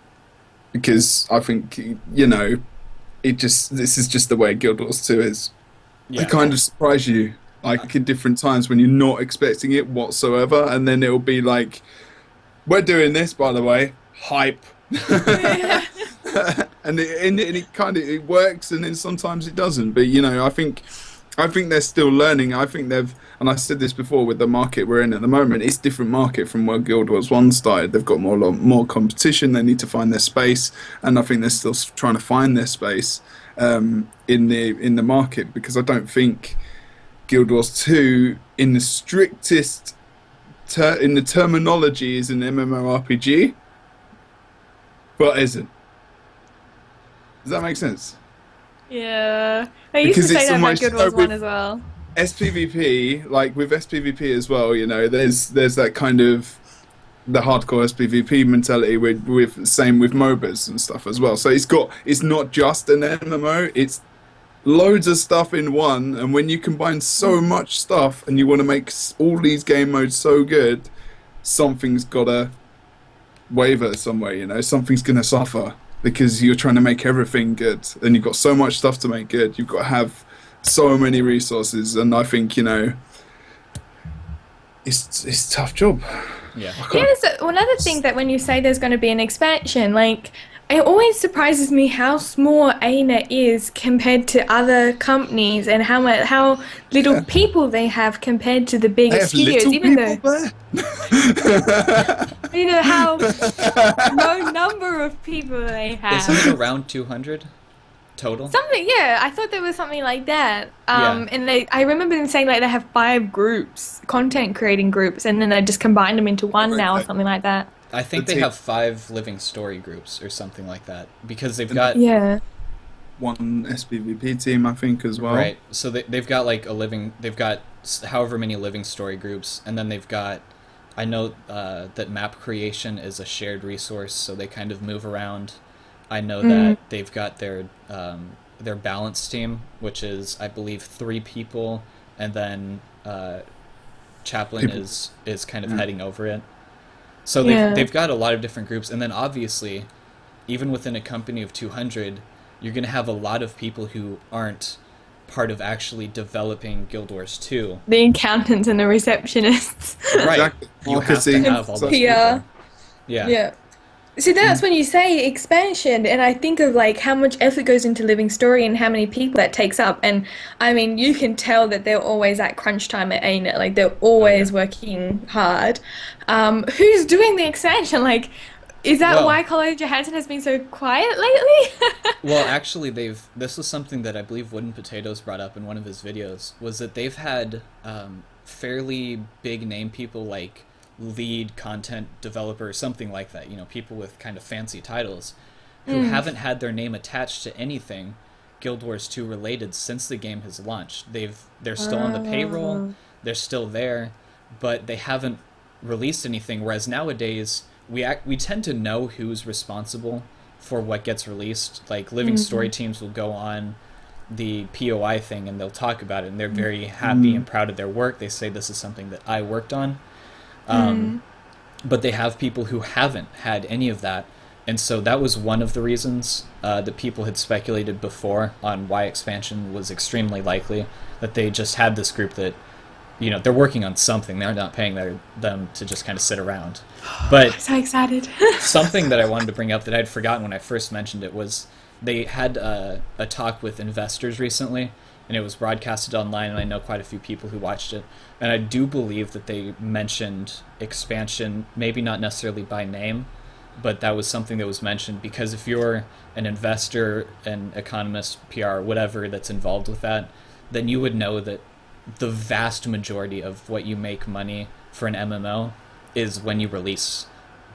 Because I think, you know, this is just the way Guild Wars 2 is. Yeah. They kind of surprise you, like in different times when you're not expecting it whatsoever, and then it'll be like, we're doing this, by the way, hype. and it kind of it works, and then sometimes it doesn't. But you know, I think they're still learning. I think and I said this before with the market we're in at the moment, it's a different market from where Guild Wars 1 started. They've got more competition. They need to find their space, and I think they're still trying to find their space in the market, because I don't think Guild Wars 2, in the strictest in the terminology, is an MMORPG, but isn't. Does that make sense? Yeah. I used to Because say it's that about almost Guild Wars so 1 as well. SPVP, like with SPVP as well, you know, there's that kind of the hardcore SPVP mentality with same with MOBAs and stuff as well. So it's not just an MMO, it's loads of stuff in one, and when you combine so much stuff and you want to make all these game modes so good, something's gotta waver somewhere, you know, something's gonna suffer, because you're trying to make everything good and you've got so much stuff to make good. You've got to have so many resources, and I think, you know, it's a tough job. Yeah. Yeah, there's another thing that when you say there's going to be an expansion, like, it always surprises me how small ANA is compared to other companies, and how little people they have compared to the They bigger have studios, little even people though, there. you know, how no number of people they have. Isn't it around 200 total? Something, yeah, I thought there was something like that. Yeah. And I remember them saying like they have 5 groups, content creating groups, and then they just combined them into one now or Okay. something like that. I think The they team- have 5 living story groups or something like that because they've got Yeah. one SPVP team, I think, as well. right. So they've got like they've got however many living story groups, and then they've got. I know that map creation is a shared resource, so they kind of move around. I know that they've got their balance team, which is I believe 3 people, and then Chaplin People. is kind of Yeah. heading over it. So Yeah. they've got a lot of different groups, and then obviously, even within a company of 200, you're going to have a lot of people who aren't part of actually developing Guild Wars 2. The accountants and the receptionists. Right. Exactly. You have to Marketing. have all those PR. people. Yeah. Yeah. So that's when you say expansion, and I think of like how much effort goes into living story and how many people that takes up. And I mean, you can tell that they're always at crunch time at ANET, like they're always working hard. Who's doing the expansion? Like, is that Well- why College Johansson has been so quiet lately? Well, actually, this was something that I believe Wooden Potatoes brought up in one of his videos, was that they've had fairly big name people like lead content developer or something like that, people with kind of fancy titles who haven't had their name attached to anything Guild Wars 2 related since the game has launched. They're still on the payroll, they're still there, but they haven't released anything, whereas nowadays we tend to know who's responsible for what gets released. Like living story teams will go on the POI thing and they'll talk about it, and they're very happy and proud of their work. They say this is something that I worked on. But they have people who haven't had any of that, and so that was one of the reasons that people had speculated before on why expansion was extremely likely, that they just had this group that they're working on something. They're not paying them to just kind of sit around. But So excited. something that I wanted to bring up that I'd forgotten when I first mentioned it was they had a talk with investors recently, and it was broadcasted online, and I know quite a few people who watched it. And I do believe that they mentioned expansion, maybe not necessarily by name, but that was something that was mentioned because if you're an investor, an economist, PR, whatever that's involved with that, then you would know that the vast majority of what you make money for an MMO is when you release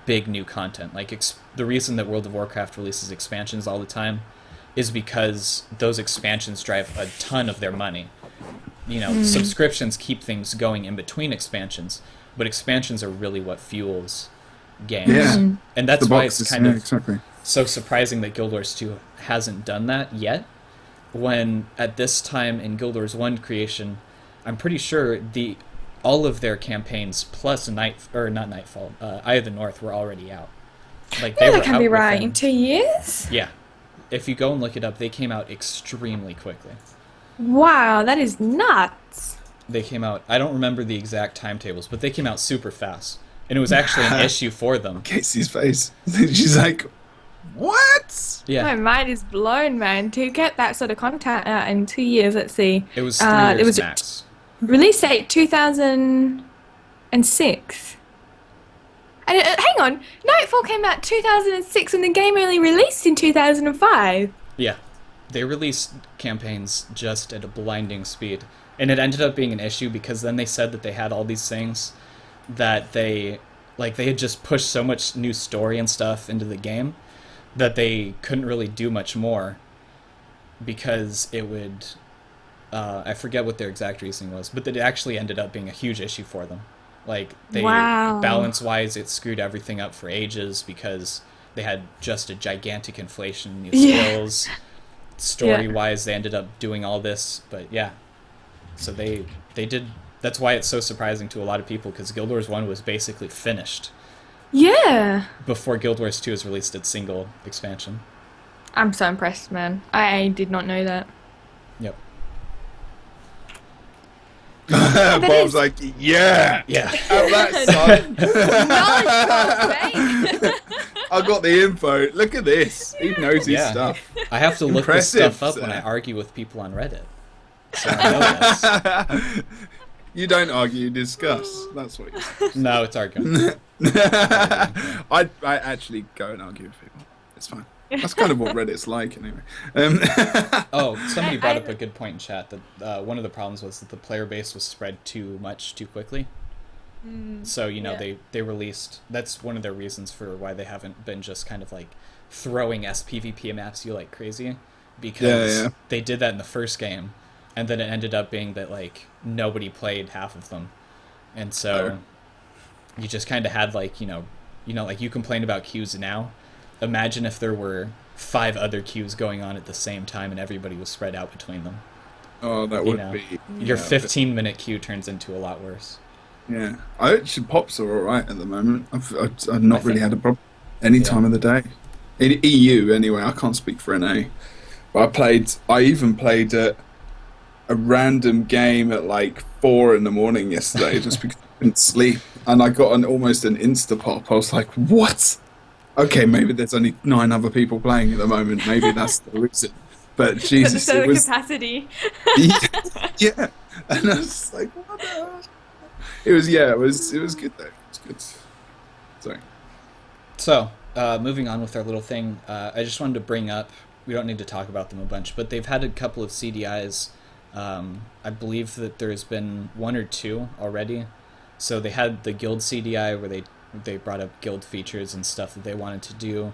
big new content. Like the reason that World of Warcraft releases expansions all the time is because those expansions drive a ton of their money. Subscriptions keep things going in between expansions, but expansions are really what fuels games. Yeah. And that's The why boxes, it's kind yeah, of exactly. so surprising that Guild Wars 2 hasn't done that yet, when at this time in Guild Wars 1 creation, I'm pretty sure all of their campaigns plus Eye of the North were already out. Like they Yeah, were that can out be right. within- In 2 years? Yeah. If you go and look it up, they came out extremely quickly. Wow, that is nuts. They came out, I don't remember the exact timetables, but they came out super fast. And it was actually an issue for them. Casey's face. She's like, what? Yeah. My mind is blown, man. To get that sort of content out in 2 years, let's see. It was 3 it years was max. release date 2006. And hang on, Nightfall came out 2006 and the game only released in 2005. Yeah. They released campaigns just at a blinding speed. And it ended up being an issue because then they said that they had all these things that they had just pushed so much new story and stuff into the game that they couldn't really do much more because it would I forget what their exact reasoning was, but it actually ended up being a huge issue for them. Like Wow. balance-wise, it screwed everything up for ages because they had just a gigantic inflation in new Yeah. skills. Story-wise, they ended up doing all this, but yeah. So they did. That's why it's so surprising to a lot of people, because Guild Wars 1 was basically finished Yeah. before Guild Wars 2 has released its single expansion. I'm so impressed, man. I did not know that. Yep. Bob's is- like, yeah. Yeah. Have that, son. Knowledge bomb, mate. I got the info. Look at this. He knows his Yeah. stuff. I have to look this Impressive, stuff up when sir. I argue with people on Reddit. So I know this. You don't argue, you discuss. That's what you No, it's arguing. I actually go and argue with people. It's fine. That's kind of what Reddit's like, anyway. Oh, somebody brought I- up a good point in chat that one of the problems was that the player base was spread too much too quickly. So, you know, Yeah. they released, that's one of their reasons for why they haven't been just kind of like throwing SPVP maps you like crazy, because Yeah. they did that in the first game, and then it ended up being that like nobody played half of them. And so you just kind of had like, like you complain about queues now. Imagine if there were 5 other queues going on at the same time and everybody was spread out between them. Oh, that You would know, be. your yeah, 15-minute queue turns into a lot worse. Yeah, I actually pops are all right at the moment. I've not really think- had a problem any Yeah. time of the day. In EU anyway, I can't speak for NA. But I even played a random game at like 4 in the morning yesterday just because I couldn't sleep, and I got almost an insta pop. I was like, what? Okay, maybe there's only 9 other people playing at the moment. Maybe that's the reason. But For the Jesus, it server was capacity. yeah, and I was like, what the hell? It was good though. It was good. Sorry. So, moving on with our little thing, I just wanted to bring up, we don't need to talk about them a bunch, but they've had a couple of CDIs. I believe that there's been 1 or 2 already. So they had the guild CDI where they brought up guild features and stuff that they wanted to do,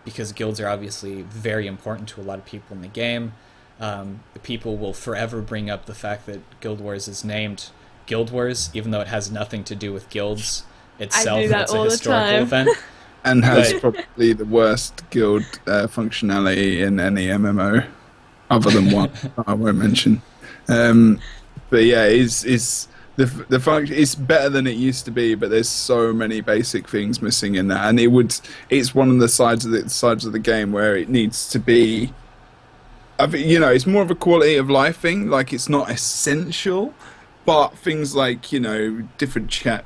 because guilds are obviously very important to a lot of people in the game. The people will forever bring up the fact that Guild Wars is named Guild Wars, even though it has nothing to do with guilds itself. do that It's a all the historical time. event. And has Right. probably the worst guild functionality in any MMO, other than one I won't mention. But yeah, it's the function. It's better than it used to be, but there's so many basic things missing in that, and it's one of the sides of the game where it needs to be. I think, it's more of a quality of life thing. Like, it's not essential, but things like different chat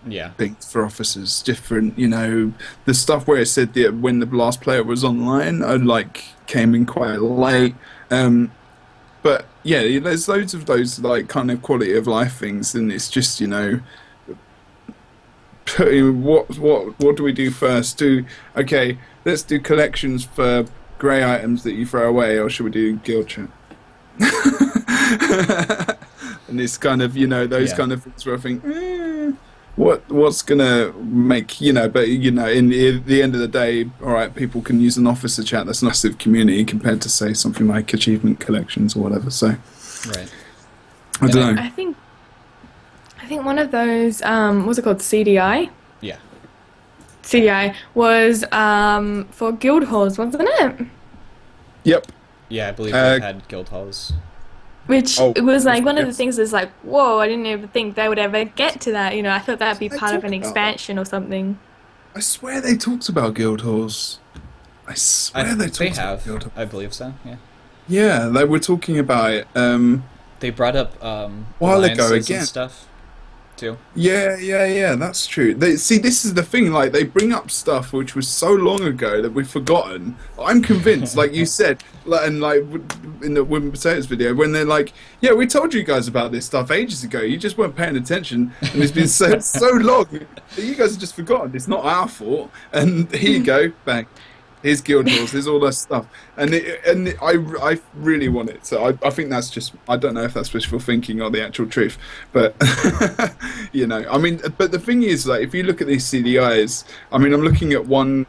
Yeah. things for officers, different, the stuff where it said that when the last player was online, I came in quite late. But yeah, there's loads of those kind of quality of life things, and it's just putting what do we do first? Okay, let's do collections for grey items that you throw away, or should we do guild chat? And it's kind of those Yeah. kind of things where I think what's gonna make but in the end of the day, all right, people can use an officer chat that's a massive community compared to say something like achievement collections or whatever. So Right. I don't know. I think one of those, what's it called, CDI? Yeah. CDI was for guild halls, wasn't it? Yep. Yeah, I believe Uh, they've had guild halls. Which Oh, it was like one of the yes. things that's like, whoa, I didn't even think they would ever get to that. I thought that'd be They part of talk an about expansion or something. I swear they talked about guild halls. I swear they talked They about have, guild halls. I believe so. Yeah. Yeah, they were talking about it. They brought up While ago alliances again. and stuff too. Yeah, that's true. See, this is the thing, they bring up stuff which was so long ago that we've forgotten. I'm convinced, like you said, and in the Women Potatoes video, when they're like, yeah, we told you guys about this stuff ages ago, you just weren't paying attention, and it's been so long that you guys have just forgotten. It's not our fault. And here you go, bang. Here's Guild Wars, here's all that stuff. And I really want it. So I think that's just, I don't know if that's wishful thinking or the actual truth. But, but the thing is, if you look at these CDIs, I'm looking at one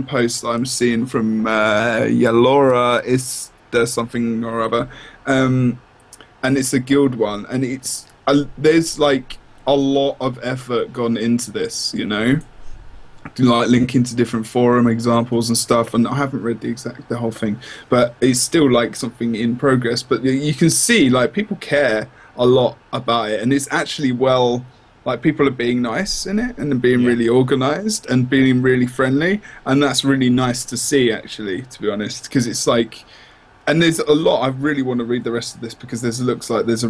post I'm seeing from Laura is there something or other. And it's a guild one. And there's a lot of effort gone into this, linking to different forum examples and stuff, and I haven't read the whole thing, but it's still something in progress. But you can see people care a lot about it, and it's actually people are being nice in it and being really organized and being really friendly, and that's really nice to see, actually, to be honest, because it's and there's a lot. I really want to read the rest of this because looks like there's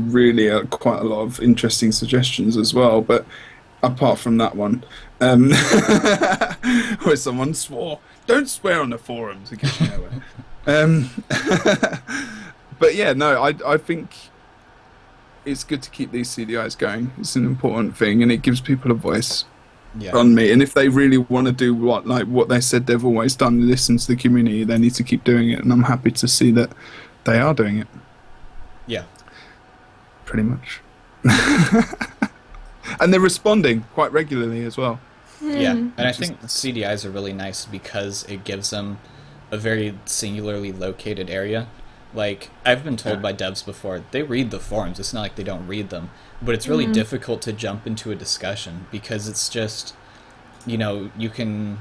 quite a lot of interesting suggestions as well. But apart from that one, where someone swore, don't swear on the forums, it gets you nowhere. But yeah, no, I think it's good to keep these CDIs going. It's an important thing, and it gives people a voice Yeah. on me. And if they really want to do what they said they've always done, listen to the community, they need to keep doing it. And I'm happy to see that they are doing it. Yeah. Pretty much. And they're responding quite regularly as well. Yeah, and I Which is think nice. CDIs are really nice because it gives them a very singularly located area. Like, I've been told Yeah. by devs before, they read the forums, it's not like they don't read them, but it's really difficult to jump into a discussion because it's just, you can,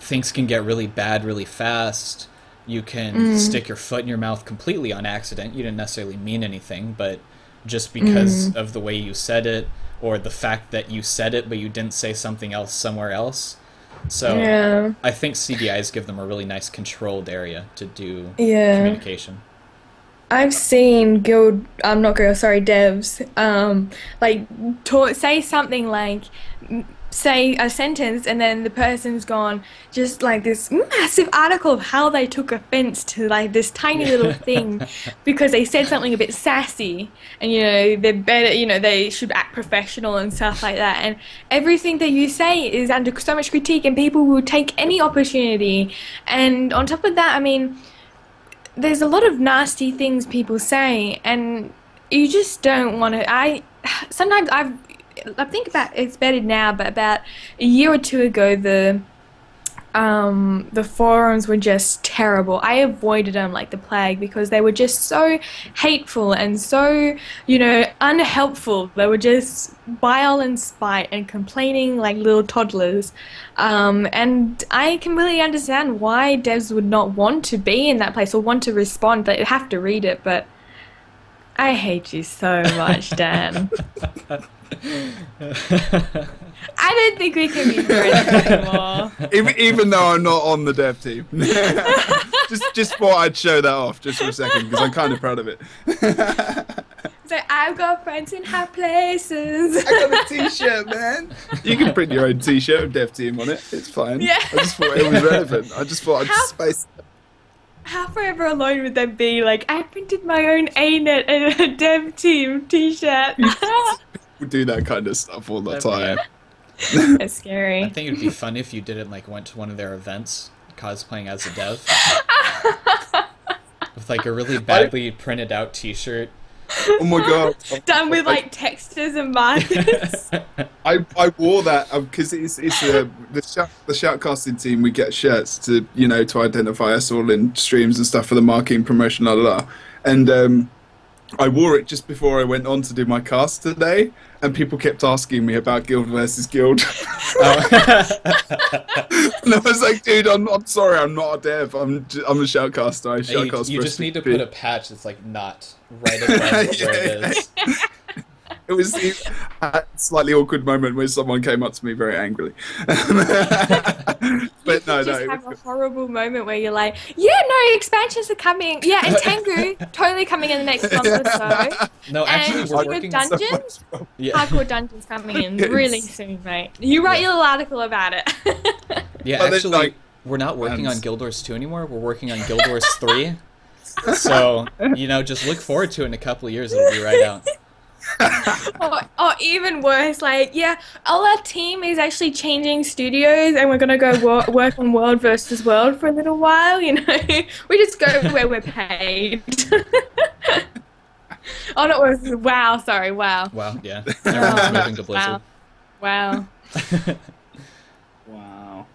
things can get really bad really fast. You can stick your foot in your mouth completely on accident. You didn't necessarily mean anything, but just because of the way you said it, or the fact that you said it but you didn't say something else somewhere else. So Yeah. I think CDIs give them a really nice controlled area to do Yeah. communication. I've seen not guild, sorry, devs, like say something like, say a sentence, and then the person's gone just like this massive article of how they took offense to like this tiny little thing because they said something a bit sassy, and they're better, they should act professional and stuff like that. And everything that you say is under so much critique, and people will take any opportunity. And on top of that, I mean, there's a lot of nasty things people say, and you just don't want to. Sometimes I think about it's better now, but about a year or two ago, the forums were just terrible. I avoided them like the plague because they were just so hateful and so, unhelpful. They were just bile and spite and complaining like little toddlers. And I can really understand why devs would not want to be in that place or want to respond. They'd have to read it, but I hate you so much, Dan. I don't think we can be friends anymore. Even though I'm not on the dev team. just thought I'd show that off just for a second because I'm kind of proud of it. So I've got friends in high places. I got a t-shirt, man. You can print your own t-shirt with dev team on it. It's fine. Yeah. I just thought it was relevant. I just thought I'd space. How forever alone would that be? Like, I printed my own ANET and a dev team t-shirt. We do that kind of stuff all the That'd be time. That's scary. I think it'd be fun if you did it like went to one of their events cosplaying as a dev with like a really badly printed out t-shirt. Oh my god. Done with like textures and markers. I wore that because it's the shoutcasting team. We get shirts to to identify us all in streams and stuff for the marketing promotion, la la la. And I wore it just before I went on to do my cast today, and people kept asking me about Guild versus Guild. Oh. And I was like, dude, I'm sorry, I'm not a dev. I'm a shoutcaster. I shoutcast. You for just need to SCP. put a patch that's like not right above where it is. It was a slightly awkward moment where someone came up to me very angrily. But no, You just it have a was, horrible moment where you're like, yeah, no, expansions are coming. Yeah, and Tengu totally coming in the next month or so. No, actually, And we're Hardcore working. Dungeon? so much fun. Yeah, Hardcore Dungeon's coming in Yes. really soon, mate. You write Yeah. your little article about it. yeah. But then, Actually, like, we're not working on and- Guild Wars 2 anymore. We're working on Guild Wars 3. So just look forward to it in a couple of years. It'll be right out. Or even worse, like, yeah, all our team is actually changing studios and we're going to go work on World versus World for a little while, We just go where we're paid. Oh, not worth. Wow, sorry, wow. Wow. Yeah. Everyone's moving to Blizzard. Wow. Wow.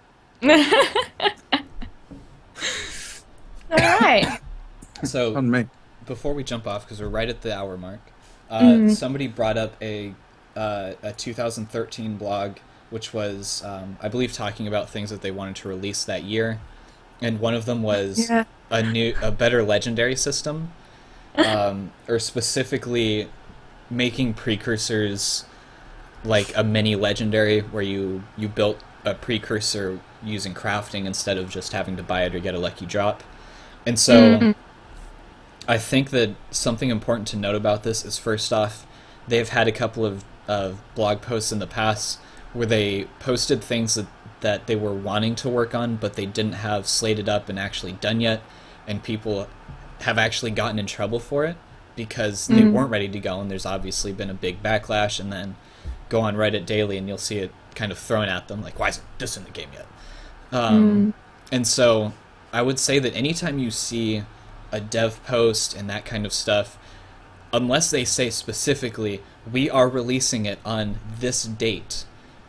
All right. So On me. before we jump off, because we're right at the hour mark, somebody brought up a 2013 blog, which was, I believe, talking about things that they wanted to release that year, and one of them was Yeah. a better legendary system, or specifically making precursors like a mini legendary where you built a precursor using crafting instead of just having to buy it or get a lucky drop. And so I think that something important to note about this is, first off, they've had a couple of blog posts in the past where they posted things that they were wanting to work on, but they didn't have slated up and actually done yet, and people have actually gotten in trouble for it because they weren't ready to go, and there's obviously been a big backlash. And then go on Reddit daily and you'll see it kind of thrown at them, like, why isn't this in the game yet? And so I would say that anytime you see a dev post and that kind of stuff, unless they say specifically, we are releasing it on this date,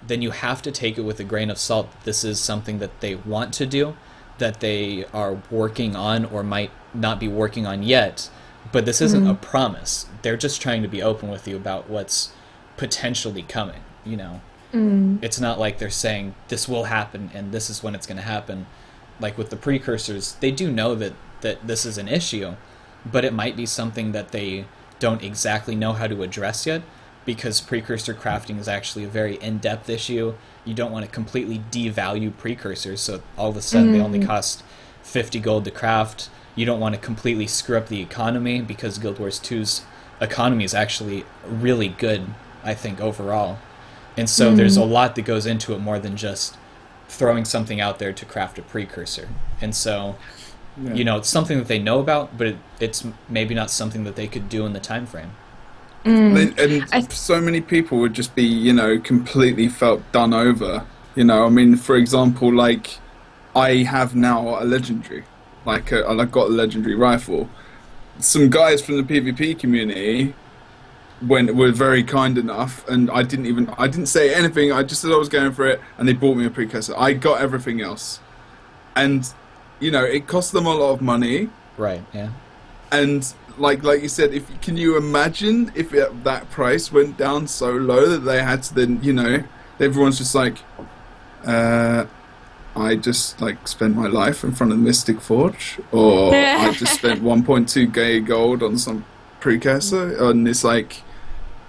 then you have to take it with a grain of salt. This is something that they want to do, that they are working on or might not be working on yet, but this isn't a promise. They're just trying to be open with you about what's potentially coming, you know. It's not like they're saying this will happen and this is when it's going to happen. Like with the precursors, they do know that this is an issue, but it might be something that they don't exactly know how to address yet, because precursor crafting is actually a very in-depth issue. You don't want to completely devalue precursors, so all of a sudden they only cost 50 gold to craft. You don't want to completely screw up the economy, because Guild Wars 2's economy is actually really good, I think, overall. And so there's a lot that goes into it more than just throwing something out there to craft a precursor. And so, you know, it's something that they know about, but it's maybe not something that they could do in the time frame. And so many people would just be, you know, completely felt done over. You know, I mean, for example, like, I have now a legendary. Like, I've got a legendary rifle. Some guys from the PvP community were very kind enough, and I didn't say anything. I just said I was going for it, and they bought me a precursor. I got everything else, and you know, it cost them a lot of money. Right. Yeah. And like you said, can you imagine if that price went down so low that they had to then, you know, everyone's just like, I just like spent my life in front of Mystic Forge, or I just spent 1.2k gold on some precursor, and it's like,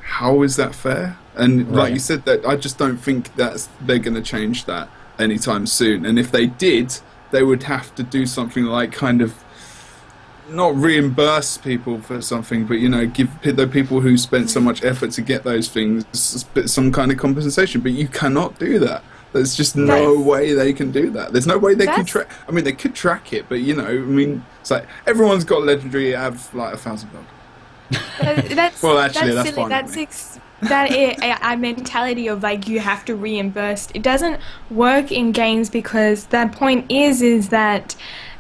how is that fair? And like you said, that I just don't think they're going to change that anytime soon. And if they did, they would have to do something like kind of not reimburse people for something, but, you know, give the people who spent so much effort to get those things some kind of compensation. But you cannot do that. There's just no way they can do that. There's no way they can track. I mean, they could track it, but, you know, I mean, it's like everyone's got legendary have like 1,000 gold. Well, actually, that's fine. That a mentality of like you have to reimburse. It doesn't work in games, because the point is that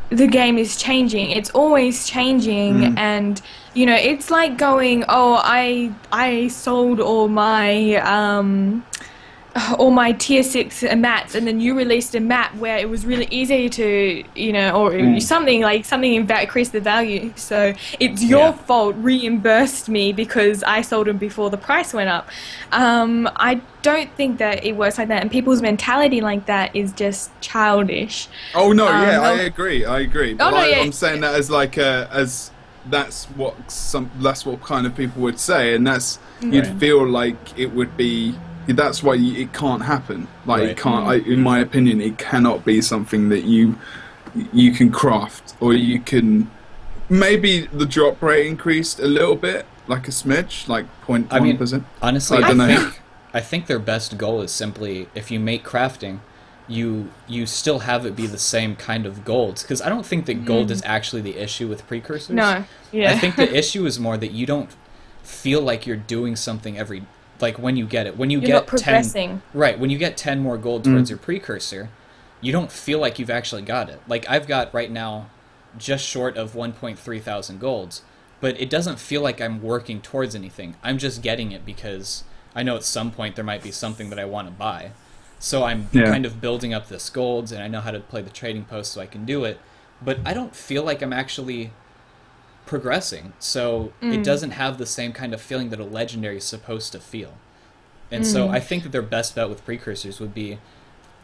the game is changing. It's always changing, and you know, it's like going, oh, I sold all my tier 6 mats, and then you released a map where it was really easy to, you know, or something increased the value, so it's your fault, reimbursed me because I sold them before the price went up. I don't think that it works like that, and people's mentality like that is just childish. Oh no, I agree. But I'm saying that as like that's what kind of people would say, and that's you'd feel like it would be. That's why it can't happen. Like it can't. In my opinion, it cannot be something that you can craft, or you can. Maybe the drop rate increased a little bit, like a smidge, like 0.1%. Honestly, I think their best goal is simply, if you make crafting, you still have it be the same kind of golds, because I don't think that gold is actually the issue with precursors. No. Yeah. I think the issue is more that you don't feel like you're doing something every. Like when you get it, when you get 10, right? When you get 10 more gold towards your precursor, you don't feel like you've actually got it. Like I've got right now, just short of 1.3 thousand golds, but it doesn't feel like I'm working towards anything. I'm just getting it because I know at some point there might be something that I want to buy, so I'm kind of building up this golds, and I know how to play the trading post so I can do it. But I don't feel like I'm actually progressing, so it doesn't have the same kind of feeling that a legendary is supposed to feel. And so I think that their best bet with precursors would be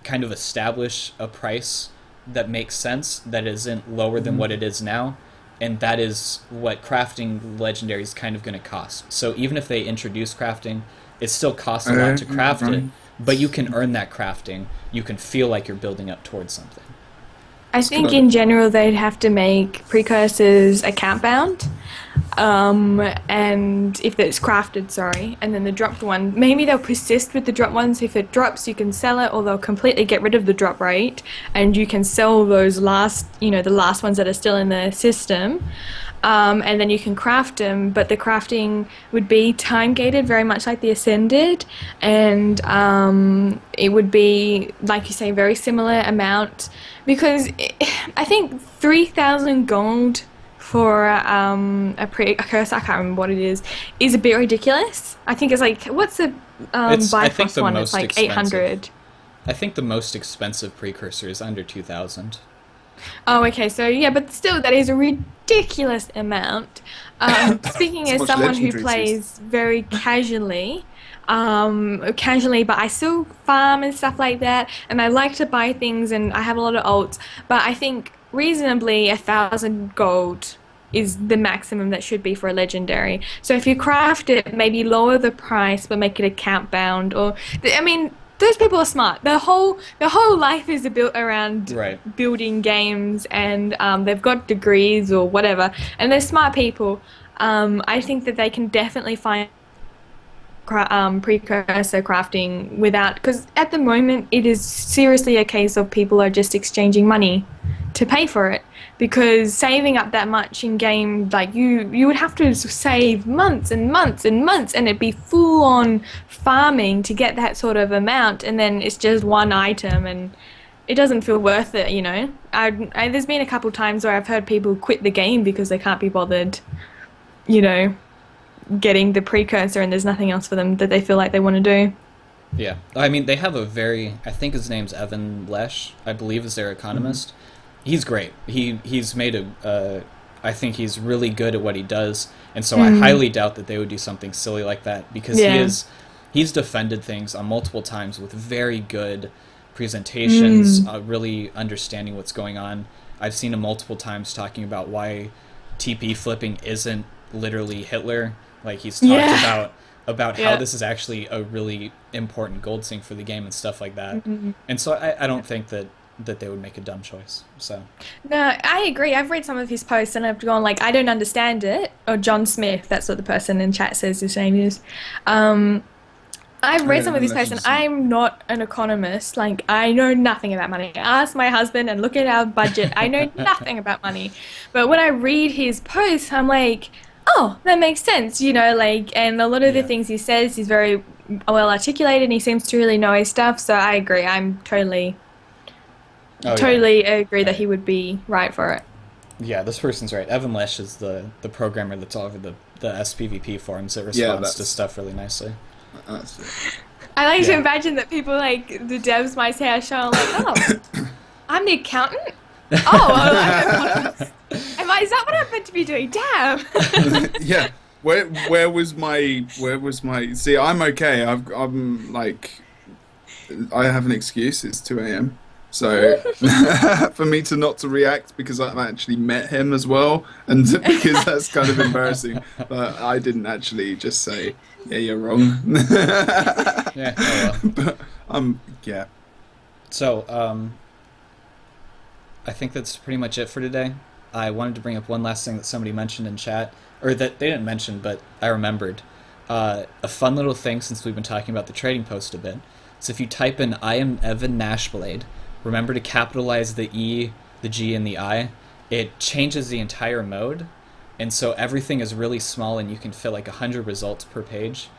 kind of establish a price that makes sense, that isn't lower than what it is now, and that is what crafting legendary is kind of going to cost. So even if they introduce crafting, it still costs a lot to craft it, but you can earn that crafting. You can feel like you're building up towards something. I think in general they'd have to make precursors account bound, and if it's crafted, and then the dropped one, maybe they'll persist with the dropped ones. If it drops, you can sell it, or they'll completely get rid of the drop rate, and you can sell those last, you know, the last ones that are still in the system, and then you can craft them, but the crafting would be time gated, very much like the Ascended, and it would be, like you say, very similar amount. Because I think 3,000 gold for a precursor, I can't remember what it is a bit ridiculous. I think it's like, what's the Bifrost one? It's like 800. I think the most expensive precursor is under 2,000. Oh, okay. So yeah, but still, that is a ridiculous amount. Speaking as someone who plays very casually, but I still farm and stuff like that, and I like to buy things, and I have a lot of alts. But I think reasonably 1,000 gold is the maximum that should be for a legendary. So if you craft it, maybe lower the price, but make it account bound, or I mean. Those people are smart. The whole life is built around building games, and they've got degrees or whatever, and they're smart people. I think that they can definitely find precursor crafting without, because at the moment it is seriously a case of people are just exchanging money to pay for it, because saving up that much in game, like you would have to save months and months and months, and it'd be full on farming to get that sort of amount, and then it's just one item, and it doesn't feel worth it, you know. There's been a couple times where I've heard people quit the game because they can't be bothered, you know, getting the precursor, and there's nothing else for them that they feel like they want to do. Yeah, I mean, they have a I think his name's Evan Lesh, I believe is their economist. He's great. He's made I think he's really good at what he does, and so I highly doubt that they would do something silly like that, because he's defended things on multiple times with very good presentations, really understanding what's going on. I've seen him multiple times talking about why TP flipping isn't literally Hitler. Like, he's talked about how this is actually a really important gold sink for the game and stuff like that. And so I don't think that they would make a dumb choice. So no, I agree. I've read some of his posts and I've gone like, I don't understand it. Or John Smith, that's what the person in chat says his name is. I've read some of his posts, and I'm not an economist. Like, I know nothing about money. Ask my husband and look at our budget. I know nothing about money. But when I read his posts, I'm like, oh, that makes sense, you know, like, and a lot of the things he says, he's very well articulated, and he seems to really know his stuff. So I agree. I'm totally agree that he would be right for it. Yeah, this person's right. Evan Lesh is the programmer that's all over the SPVP forums that responds to stuff really nicely. I like to imagine that people like the devs might say, like, oh, I'm the accountant? Oh, well, is that what I'm meant to be doing? Damn. Yeah. Where was my see, I'm okay. I'm like, I have an excuse. It's 2 a.m. So for me not to react, because I've actually met him as well, and because that's kind of embarrassing. But I didn't actually just say, yeah, you're wrong. Yeah. Oh, well. But yeah. So I think that's pretty much it for today. I wanted to bring up one last thing that somebody mentioned in chat, or that they didn't mention, but I remembered. A fun little thing, since we've been talking about the trading post a bit. So if you type in "I am Evan Nashblade," remember to capitalize the E, the G, and the I. It changes the entire mode, and so everything is really small, and you can fit like 100 results per page.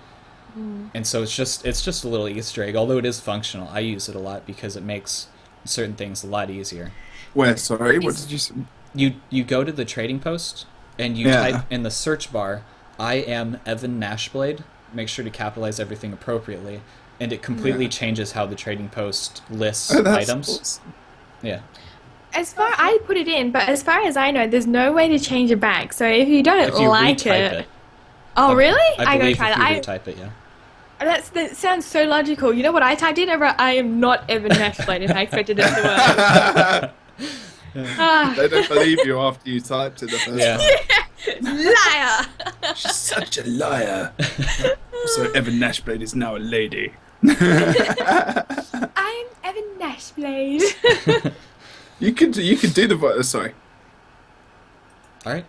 And so it's just a little Easter egg, although it is functional. I use it a lot because it makes certain things a lot easier. Where? Sorry, what did you say? You go to the trading post, and you type in the search bar, "I am Evan Nashblade." Make sure to capitalize everything appropriately, and it completely changes how the trading post lists items. Awesome. Yeah. I put it in, but as far as I know, there's no way to change it back. So if you don't like it. Oh, really? I gotta try that. Type it, yeah. That sounds so logical. You know what I typed in? I am not Evan Nashblade, and I expected it to work. They don't believe you after you typed it the first time. Liar! She's such a liar. So Evan Nashblade is now a lady. I'm Evan Nashblade. You could do the voice. Sorry. All right.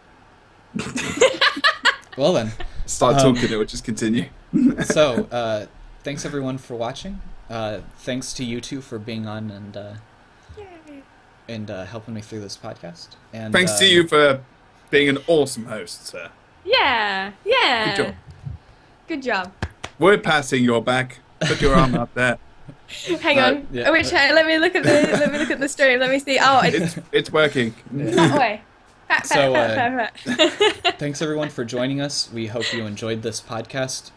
Well then. Start talking. It will just continue. So, thanks everyone for watching. Thanks to you two for being on and helping me through this podcast. And thanks to you for being an awesome host, sir. Yeah. Good job. Good job. We're passing your back. Put your arm up there. Hang on. Let me look at the stream. Let me see. Oh, it's working. that way. So, thanks everyone for joining us. We hope you enjoyed this podcast.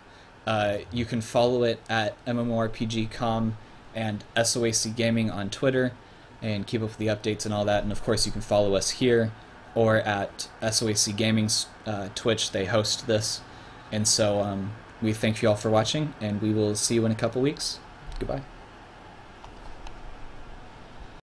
You can follow it at MMORPG.com and SOAC Gaming on Twitter and keep up with the updates and all that. And of course, you can follow us here or at SOAC Gaming's Twitch. They host this. And so we thank you all for watching, and we will see you in a couple weeks. Goodbye.